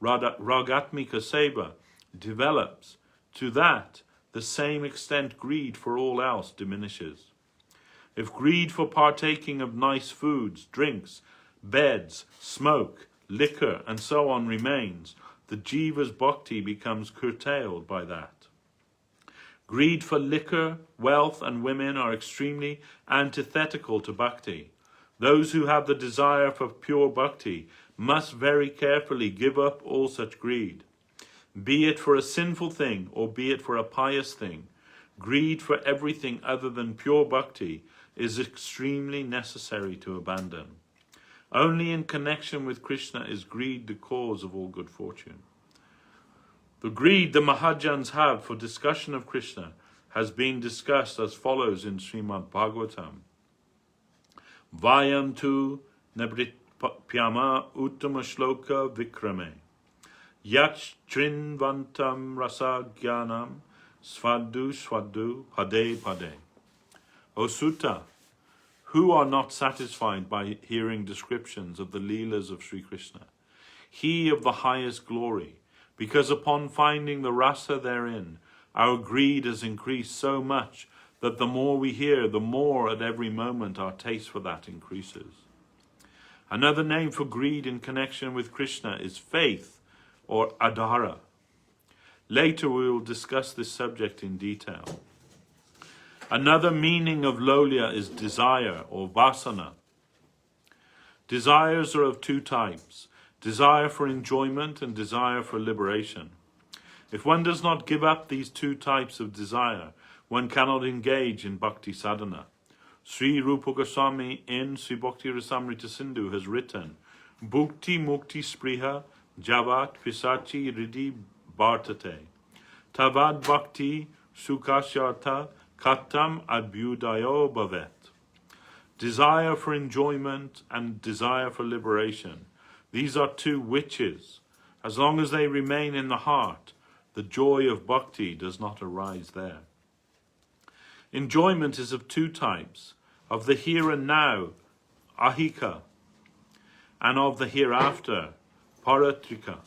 ragatmika seva, develops, to that the same extent greed for all else diminishes. If greed for partaking of nice foods, drinks, beds, smoke, liquor, and so on remains, the jiva's bhakti becomes curtailed by that. Greed for liquor, wealth, and women are extremely antithetical to bhakti. Those who have the desire for pure bhakti must very carefully give up all such greed. Be it for a sinful thing or be it for a pious thing, greed for everything other than pure bhakti is extremely necessary to abandon. Only in connection with Krishna is greed the cause of all good fortune. The greed the Mahajans have for discussion of Krishna has been discussed as follows in Srimad Bhagavatam. Vayam tu nabritpyama uttama shloka vikrame yach trinvantam rasa jnanam svadu pade pade. O Sutta, who are not satisfied by hearing descriptions of the Leelas of Sri Krishna? He of the highest glory, because upon finding the rasa therein, our greed has increased so much that the more we hear, the more at every moment our taste for that increases. Another name for greed in connection with Krishna is faith or adhara. Later we will discuss this subject in detail. Another meaning of Laulya is desire or vasana. Desires are of two types, desire for enjoyment and desire for liberation. If one does not give up these two types of desire, one cannot engage in bhakti sadhana. Śrī Rupa Goswami in Sri Bhaktyaloka Sindhu has written, Bhukti mukti spriha javat pisachi ridi bhartate. Tavad bhakti sukashyartha katam abhyudayo bhavet. Desire for enjoyment and desire for liberation. These are two witches. As long as they remain in the heart, the joy of bhakti does not arise there. Enjoyment is of two types, of the here and now, ahika, and of the hereafter, paratrika.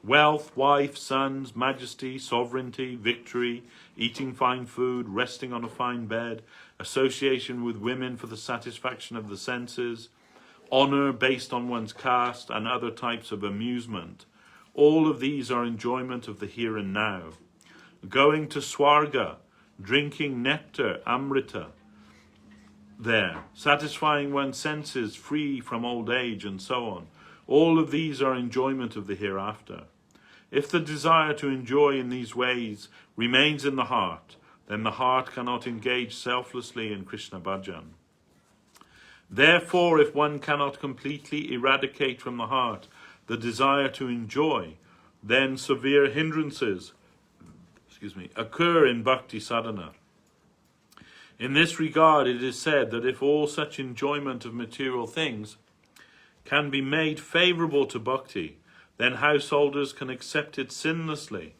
Wealth, wife, sons, majesty, sovereignty, victory, eating fine food, resting on a fine bed, association with women for the satisfaction of the senses, honor based on one's caste, and other types of amusement. All of these are enjoyment of the here and now. Going to Swarga, drinking nectar, amrita, there, satisfying one's senses, free from old age, and so on. All of these are enjoyment of the hereafter. If the desire to enjoy in these ways remains in the heart, then the heart cannot engage selflessly in Krishna bhajan. Therefore, if one cannot completely eradicate from the heart the desire to enjoy, then severe hindrances occur in bhakti sadhana. In this regard, it is said that if all such enjoyment of material things can be made favourable to bhakti, then householders can accept it sinlessly.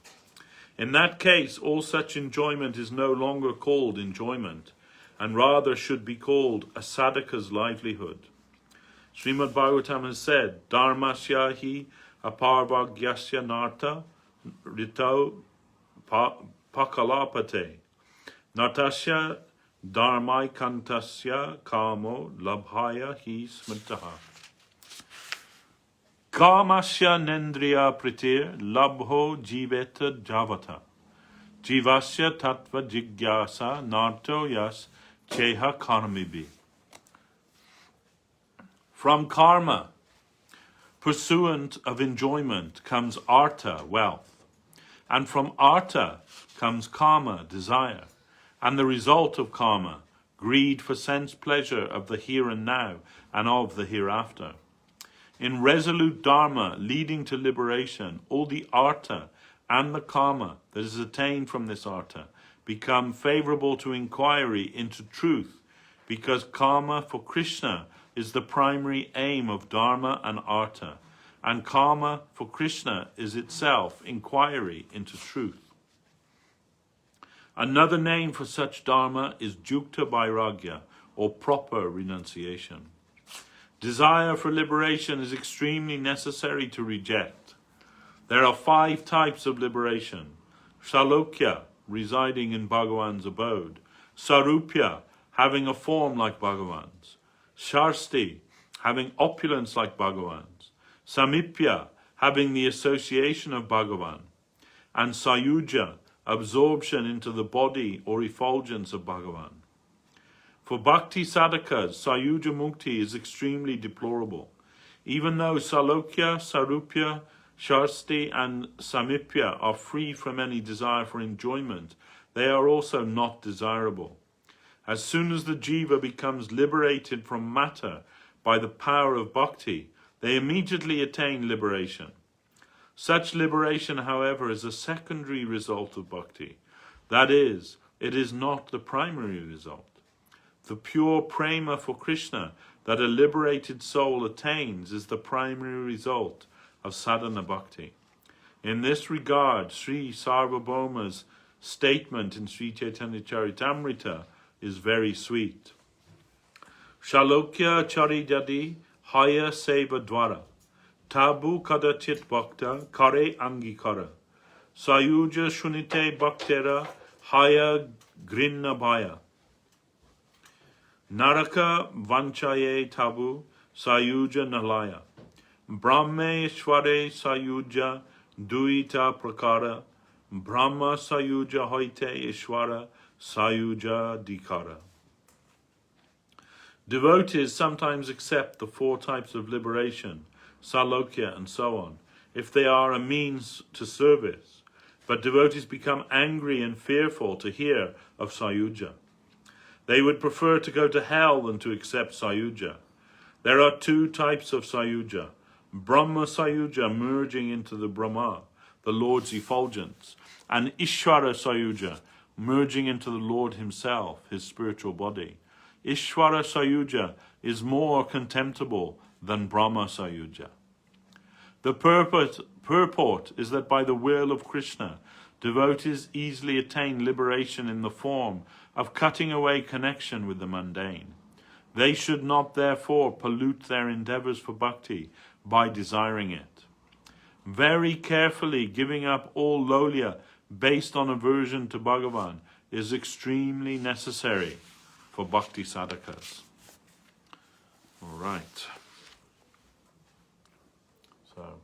In that case, all such enjoyment is no longer called enjoyment, and rather should be called a sadhaka's livelihood. Srimad Bhagavatam has said, Dharmasya hi aparbhagyasya narta rito pakalapate nartasya dharmai kantasya kamo labhaya hi smrtaha. Kamasya nendriya pritir labho jiveta javata. Jivasya tattva jigyasa narto yas cheha karmibi. From karma, pursuant of enjoyment, comes artha, wealth. And from artha comes kama, desire. And the result of karma, greed for sense pleasure of the here and now and of the hereafter. In resolute dharma leading to liberation, all the artha and the kama that is attained from this artha become favourable to inquiry into truth, because kama for Krishna is the primary aim of dharma and artha, and kama for Krishna is itself inquiry into truth. Another name for such dharma is jukta vairagya, or proper renunciation. Desire for liberation is extremely necessary to reject. There are 5 types of liberation. Salokya, residing in Bhagavan's abode. Sarupya, having a form like Bhagavan's. Sharsti, having opulence like Bhagavan's. Samipya, having the association of Bhagavan. And Sayuja, absorption into the body or effulgence of Bhagavan. For bhakti sadhakas, Sayuja Mukti is extremely deplorable. Even though Salokya, Sarupya, Sharsti and Samipya are free from any desire for enjoyment, they are also not desirable. As soon as the jiva becomes liberated from matter by the power of bhakti, they immediately attain liberation. Such liberation, however, is a secondary result of bhakti. That is, it is not the primary result. The pure prema for Krishna that a liberated soul attains is the primary result of sadhana bhakti. In this regard, Sri Sarvabhauma's statement in Sri Chaitanya Charitamrita is very sweet. Shalokya charijadi haya seva dwara tabu kadachit bhakta kare angikara sayuja shunite bhaktera haya grinna bhaya naraka vanchaye tabu sayuja nalaya brahme shware sayuja duita prakara Brahma Sayuja Hoite Ishwara Sayuja Dikara. Devotees sometimes accept the 4 types of liberation, Salokya and so on, if they are a means to service. But devotees become angry and fearful to hear of Sayuja. They would prefer to go to hell than to accept Sayuja. There are 2 types of Sayuja. Brahma Sayuja, merging into the Brahma, the Lord's effulgence, and Ishvara Sayuja, merging into the Lord himself, his spiritual body. Ishvara Sayuja is more contemptible than Brahma Sayuja. The purport is that by the will of Krishna, devotees easily attain liberation in the form of cutting away connection with the mundane. They should not therefore pollute their endeavors for bhakti by desiring it. Very carefully giving up all lolya based on aversion to Bhagavan is extremely necessary for bhakti sadhakas. All right. So,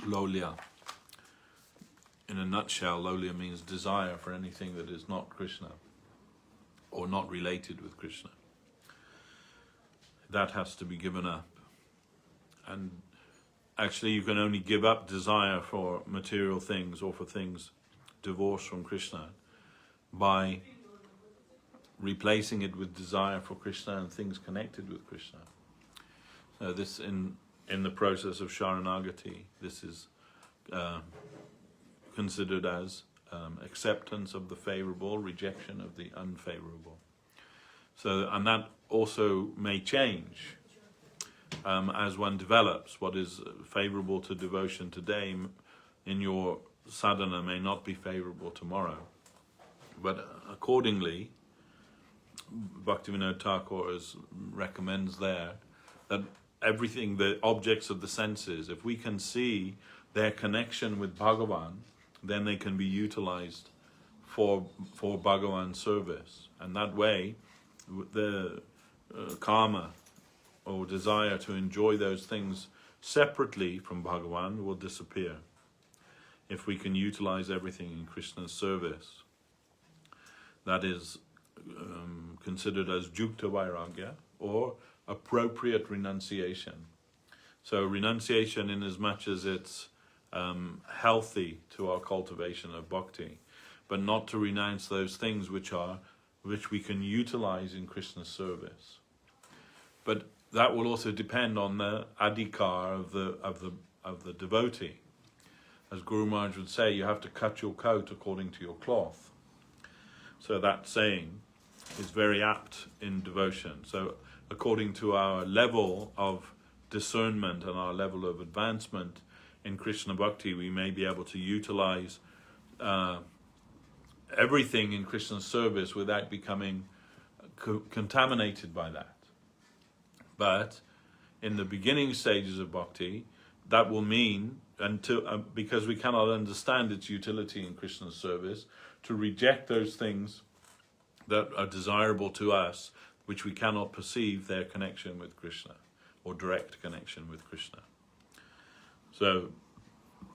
lolya. In a nutshell, lolya means desire for anything that is not Krishna or not related with Krishna. That has to be given up. And actually you can only give up desire for material things or for things divorced from Krishna by replacing it with desire for Krishna and things connected with Krishna. So this in the process of Sharanagati, this is considered as acceptance of the favorable, rejection of the unfavorable. So, and that also may change as one develops. What is favorable to devotion today in your sadhana may not be favorable tomorrow. But accordingly, Bhakti Vinod Thakur recommends there that everything, the objects of the senses, if we can see their connection with Bhagavan, then they can be utilized for Bhagavan's service. And that way, the karma or desire to enjoy those things separately from Bhagavan will disappear if we can utilize everything in Krishna's service. That is considered as Jukta Vairagya, or appropriate renunciation. So renunciation, in as much as it's healthy to our cultivation of bhakti, but not to renounce those things which we can utilize in Krishna's service. But that will also depend on the adhikar of the devotee. As Guru Maharaj would say, you have to cut your coat according to your cloth. So that saying is very apt in devotion. So according to our level of discernment and our level of advancement in Krishna Bhakti, we may be able to utilize everything in Krishna's service without becoming contaminated by that. But in the beginning stages of Bhakti, that will mean, because we cannot understand its utility in Krishna's service, to reject those things that are desirable to us, which we cannot perceive their connection with Krishna, or direct connection with Krishna. So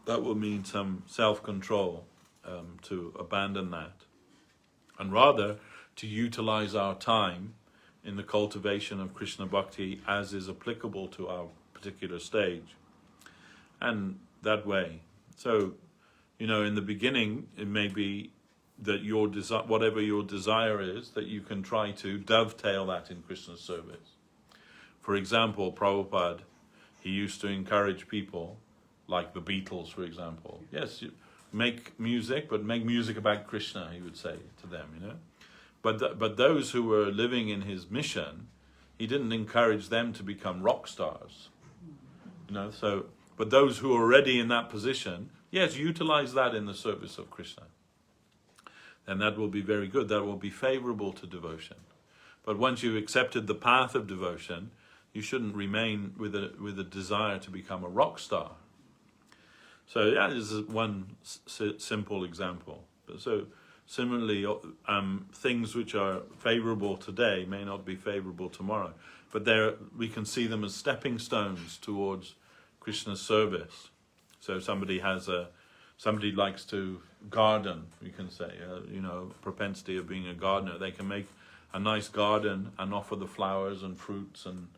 that will mean some self-control to abandon that, and rather to utilize our time in the cultivation of Krishna Bhakti as is applicable to our particular stage. And that way, so, in the beginning, it may be that whatever your desire is, that you can try to dovetail that in Krishna's service. For example, Prabhupada, he used to encourage people, like the Beatles, for example. Yes, you make music, but make music about Krishna, he would say to them, But those who were living in his mission, he didn't encourage them to become rock stars. But those who are already in that position, yes, utilize that in the service of Krishna. And that will be very good. That will be favorable to devotion. But once you've accepted the path of devotion, you shouldn't remain with a desire to become a rock star. So that is one simple example. So similarly, things which are favorable today may not be favorable tomorrow. But we can see them as stepping stones towards Krishna's service. So somebody likes to garden, you can say, propensity of being a gardener. They can make a nice garden and offer the flowers and fruits and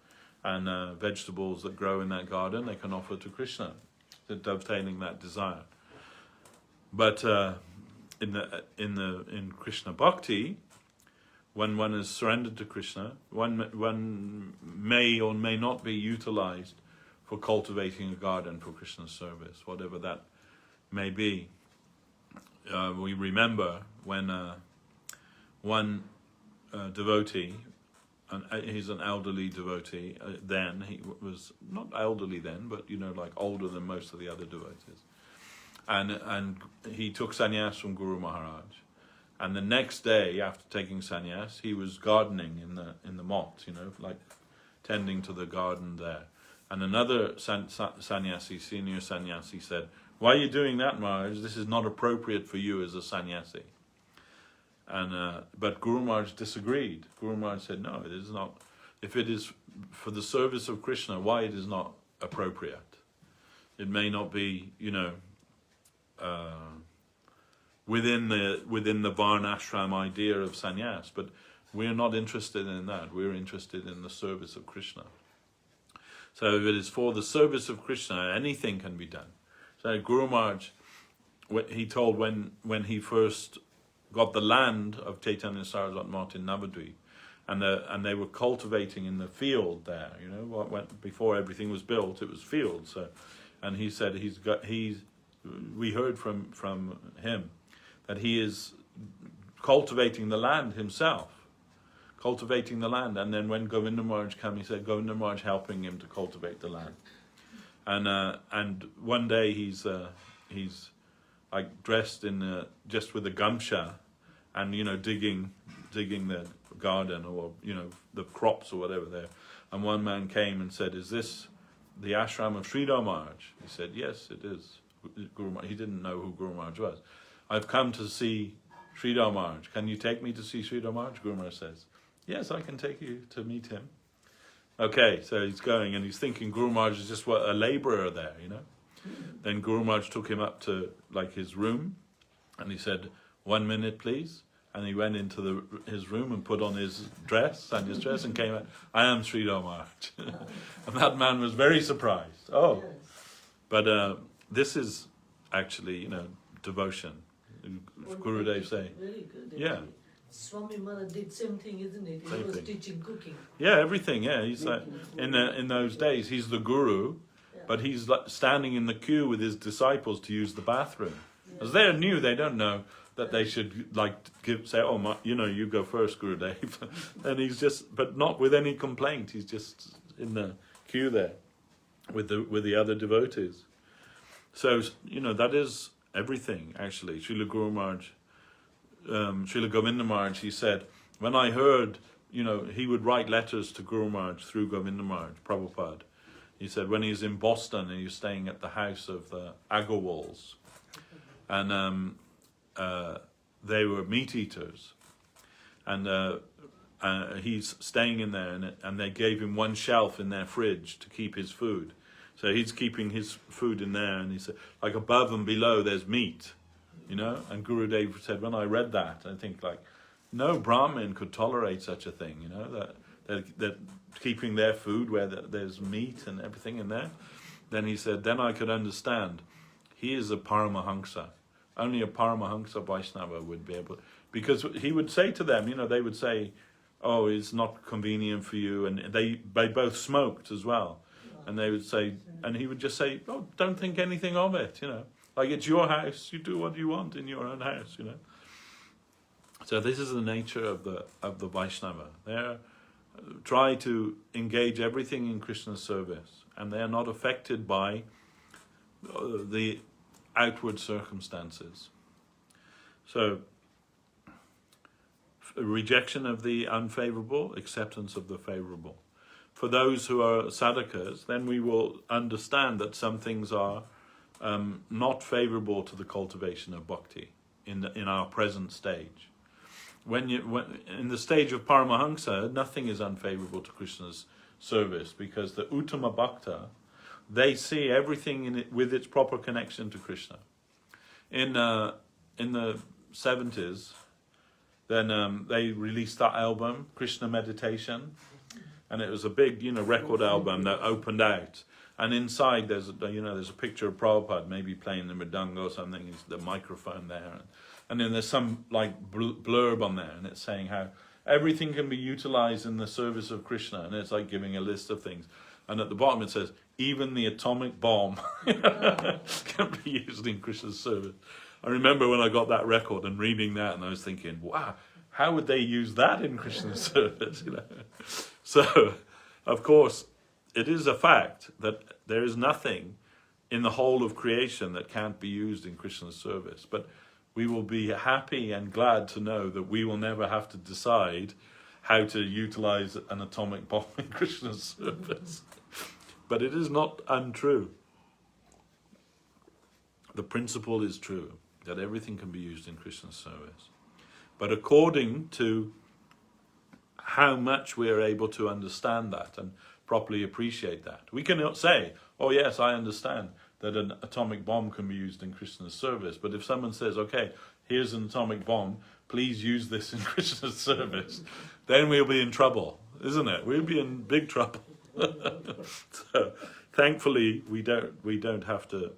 vegetables that grow in that garden. They can offer to Krishna, dovetailing that desire. But in Krishna Bhakti, when one is surrendered to Krishna, one may or may not be utilized for cultivating a garden for Krishna's service, whatever that may be. We remember when one devotee, he's an elderly devotee, then he was not elderly then, but like older than most of the other devotees, and he took sannyas from Guru Maharaj. And the next day, after taking sannyas, he was gardening in the mott, like tending to the garden there. And another sannyasi, senior sannyasi, said, "Why are you doing that, Maharaj? This is not appropriate for you as a sannyasi." And but Guru Maharaj disagreed. Guru Maharaj said, "No, it is not. If it is for the service of Krishna, why it is not appropriate? It may not be, within the Varna ashram idea of sannyas, but we're not interested in that. We're interested in the service of Krishna. So if it is for the service of Krishna, anything can be done." So Guru Maharaj, he told when he first got the land of Chaitanya Saraswat Mat in Navadvip, and they were cultivating in the field there. Before everything was built, it was field. So, and he said we heard from him that he is cultivating the land himself, and then when Govinda Maharaj came, he said Govinda Maharaj helping him to cultivate the land, and one day he's like dressed in just with a gamsha, and digging the garden or the crops or whatever there, and one man came and said, "Is this the ashram of Sridhar Maharaj?" He said, "Yes, it is." Guru Maharaj, he didn't know who Guru Maharaj was. "I've come to see Sridhar Maharaj. Can you take me to see Sridhar Maharaj?" Guru Maharaj says, "Yes, I can take you to meet him." Okay, so he's going and he's thinking Guru Maharaj is just a labourer there, Then Guru Maharaj took him up to like his room, and he said, "1 minute, please." And he went into his room and put on his dress and came out, "I am Sridhar Maharaj." And that man was very surprised. Oh, but this is actually, devotion. Gurudev saying, Very good. Yeah. Swami Maharaj did same thing, isn't it? He Same was thing. teaching cooking. Yeah, everything. Yeah, he's like in those days he's the guru, but he's like standing in the queue with his disciples to use the bathroom. As they're new, they don't know that they should say, "Oh, you go first, Gurudev." And he's just, but not with any complaint. He's just in the queue there with the other devotees. So that is everything actually. Srila Guru Maharaj, Srila Govinda Maharaj, he said, when I heard, he would write letters to Guru Maharaj through Govinda Maharaj, Prabhupada. He said when he was in Boston and he was staying at the house of the Agarwals, and they were meat eaters, and he's staying in there, and they gave him one shelf in their fridge to keep his food. So he's keeping his food in there, and he said, like above and below there's meat, And Gurudev said, when I read that, I think like, no Brahmin could tolerate such a thing, that keeping their food where there's meat and everything in there. Then he said, then I could understand. He is a Paramahamsa. Only a Paramahamsa Vaishnava would be able, because he would say to them, they would say, "Oh, it's not convenient for you," and they both smoked as well. And they would say, and he would just say, "Oh, don't think anything of it, Like it's your house, you do what you want in your own house, So this is the nature of the Vaishnava. They try to engage everything in Krishna's service, and they are not affected by the outward circumstances. So rejection of the unfavorable, acceptance of the favorable. For those who are sadhakas, then we will understand that some things are not favorable to the cultivation of bhakti in our present stage. When in the stage of Paramahamsa, nothing is unfavorable to Krishna's service, because the Uttama Bhakta, they see everything in it with its proper connection to Krishna. In the 70s, then they released that album, Krishna Meditation, and it was a big, record album that opened out. And inside there's a picture of Prabhupada maybe playing the mridanga or something. There's the microphone there, and then there's some like blurb on there, and it's saying how everything can be utilized in the service of Krishna, and it's like giving a list of things. And at the bottom it says, even the atomic bomb can be used in Krishna's service. I remember when I got that record and reading that, and I was thinking, wow, how would they use that in Krishna's service? So, of course, it is a fact that there is nothing in the whole of creation that can't be used in Krishna's service. But we will be happy and glad to know that we will never have to decide how to utilize an atomic bomb in Krishna's service. But it is not untrue. The principle is true, that everything can be used in Krishna's service. But according to how much we are able to understand that and properly appreciate that. We cannot say, oh yes, I understand that an atomic bomb can be used in Krishna's service. But if someone says, okay, here's an atomic bomb, please use this in Krishna's service, then we'll be in trouble, isn't it? We'll be in big trouble. So thankfully we don't have to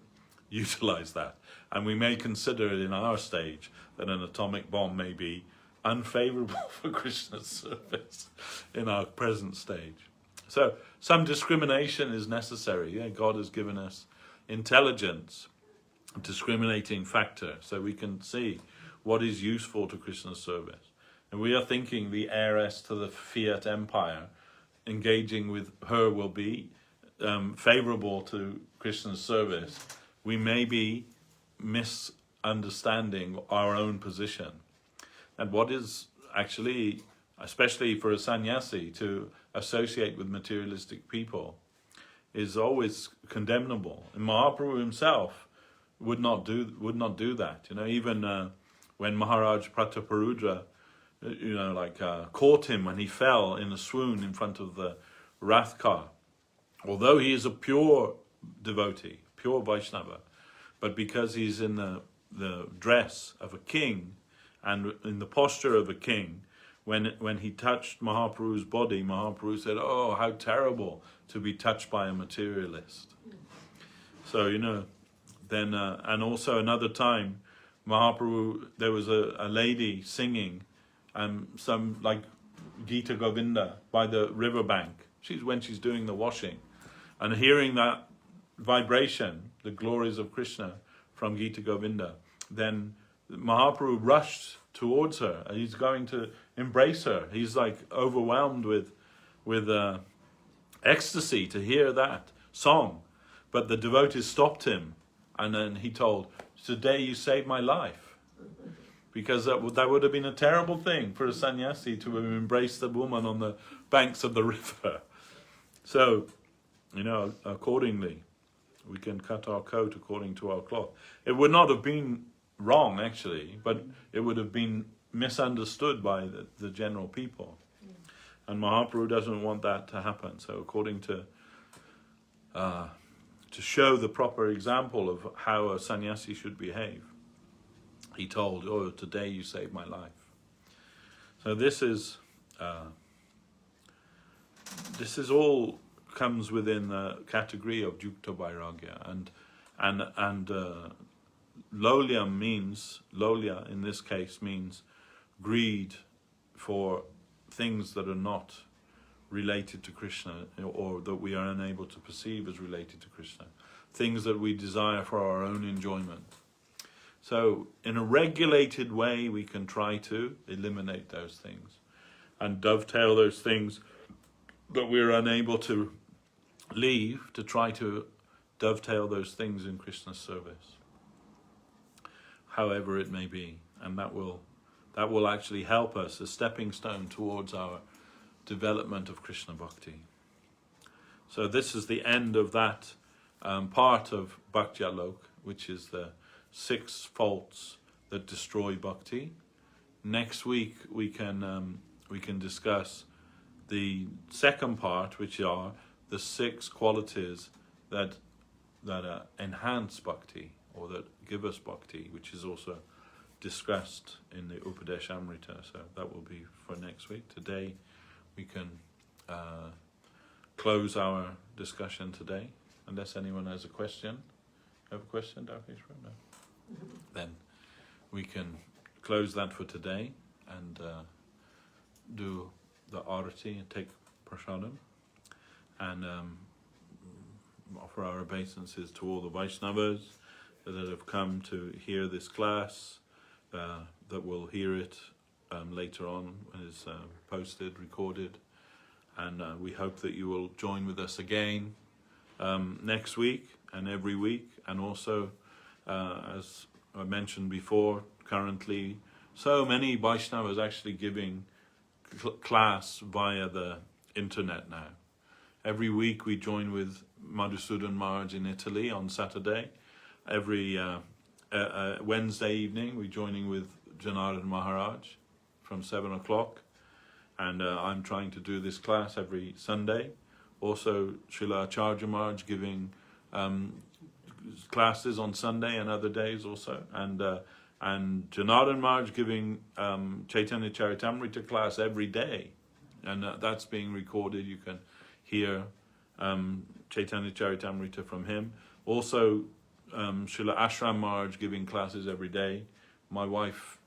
utilize that. And we may consider it in our stage that an atomic bomb may be unfavorable for Krishna's service in our present stage. So some discrimination is necessary. Yeah, God has given us intelligence, a discriminating factor, so we can see what is useful to Krishna's service. And we are thinking the heiress to the Fiat Empire, engaging with her will be favorable to Krishna's service. We may be misunderstanding our own position. And what is actually, especially for a sannyasi, to associate with materialistic people is always condemnable. And Mahaprabhu himself would not do that. Even when Maharaj Prataparudra, caught him when he fell in a swoon in front of the Rath car. Although he is a pure devotee, pure Vaishnava, but because he's in the dress of a king and in the posture of a king, when he touched Mahaprabhu's body, Mahaprabhu said, oh, how terrible to be touched by a materialist. So, then, and also another time, Mahaprabhu, there was a lady singing some like Gita Govinda by the riverbank. When she's doing the washing, and hearing that vibration, the glories of Krishna from Gita Govinda, then Mahaprabhu rushed towards her. He's going to embrace her. He's like overwhelmed with ecstasy to hear that song. But the devotees stopped him, and then he told, today you saved my life. Because that would have been a terrible thing for a sannyasi to have embraced a woman on the banks of the river. So, accordingly, we can cut our coat according to our cloth. It would not have been wrong, actually, but it would have been misunderstood by the general people. And Mahaprabhu doesn't want that to happen. So according to show the proper example of how a sannyasi should behave, he told, oh, today you saved my life. So this is all comes within the category of Yukta Vairagya. And Laulyam means, Laulya in this case means greed for things that are not related to Krishna, or that we are unable to perceive as related to Krishna. Things that we desire for our own enjoyment. So in a regulated way we can try to eliminate those things and dovetail those things that we're unable to leave, to try to dovetail those things in Krishna's service, however it may be. And that will actually help us, a stepping stone towards our development of Krishna Bhakti. So this is the end of that part of Bhaktyaloka, which is the 6 faults that destroy Bhakti. Next week we can discuss the second part, which are the 6 qualities that enhance bhakti, or that give us bhakti, which is also discussed in the Upadeśāmṛta. So that will be for next week. Today we can close our discussion today, unless anyone has a question. Have a question, Darkeshwar? No. Then we can close that for today and do the arati and take prasadam, and offer our obeisances to all the Vaishnavas that have come to hear this class, that will hear it later on when it's posted, recorded, and we hope that you will join with us again next week and every week. And also, as I mentioned before, currently so many Vaishnavas actually giving class via the internet now. Every week we join with Madhusudan Maharaj in Italy on Saturday. Every Wednesday evening we're joining with Janardhan Maharaj from 7 o'clock. And I'm trying to do this class every Sunday. Also, Srila Acharya Maharaj giving classes on Sunday and other days also. And Janardhan Maharaj giving Chaitanya Charitamrita class every day. And that's being recorded. You can hear Chaitanya Charitamrita from him. Also, Srila Ashram Maharaj giving classes every day. My wife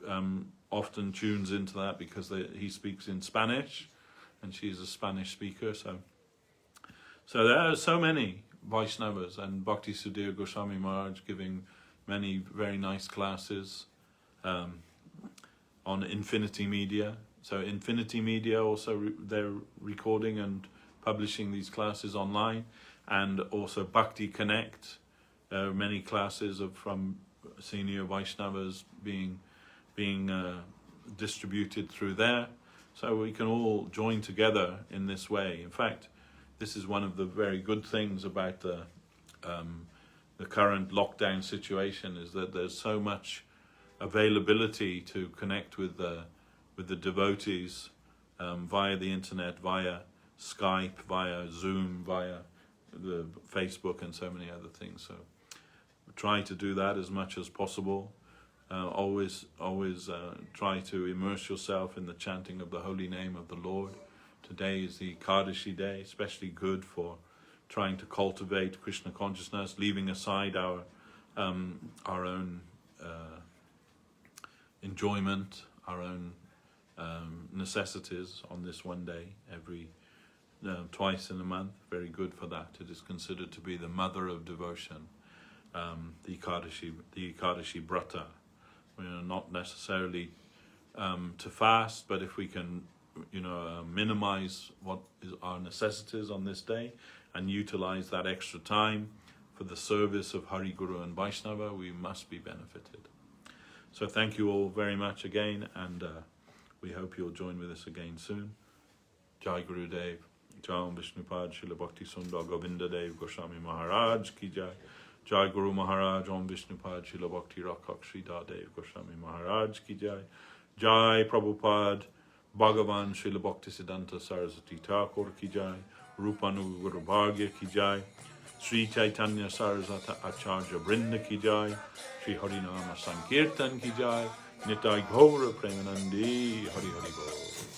often tunes into that because he speaks in Spanish, and she's a Spanish speaker. So there are so many Vaishnavas, and Bhakti Sudhir Goswami Maharaj giving many very nice classes on Infinity Media. So Infinity Media also, they're recording and publishing these classes online, and also Bhakti Connect. There are many classes from senior Vaishnavas being distributed through there. So we can all join together in this way. In fact, this is one of the very good things about the current lockdown situation, is that there's so much availability to connect with the devotees via the internet, via Skype, via Zoom, via the Facebook, and so many other things. So try to do that as much as possible. Always try to immerse yourself in the chanting of the holy name of the Lord. Today is the Ekadashi day, especially good for trying to cultivate Krishna consciousness, leaving aside our own enjoyment, our own necessities on this one day, every twice in a month. Very good for that. It is considered to be the mother of devotion, the Ekadashi Brata. Not necessarily to fast, but if we can, minimize what is our necessities on this day and utilize that extra time for the service of Hari Guru and Vaishnava, we must be benefited. So thank you all very much again, and we hope you'll join with us again soon. Jai Guru Dev, Jai Vishnupad, Srila Bhakti Sundar Govinda Dev Goswami Maharaj Ki Jai. Jai Guru Maharaj, Om Vishnupad, Srila Bhakti Rakhak Sridhar Dev Goswami Maharaj Ki Jai. Jai Prabhupada, Bhagavan Srila Bhakti Siddhanta Saraswati Thakur Ki Jai. Rupa Guru Bhagya Ki Jai. Sri Chaitanya Saraswata Acharya Brinda Ki Jai. Sri Harinama Sankirtan Ki Jai. Nitai Gaura Premanandi Hari Hari Bol.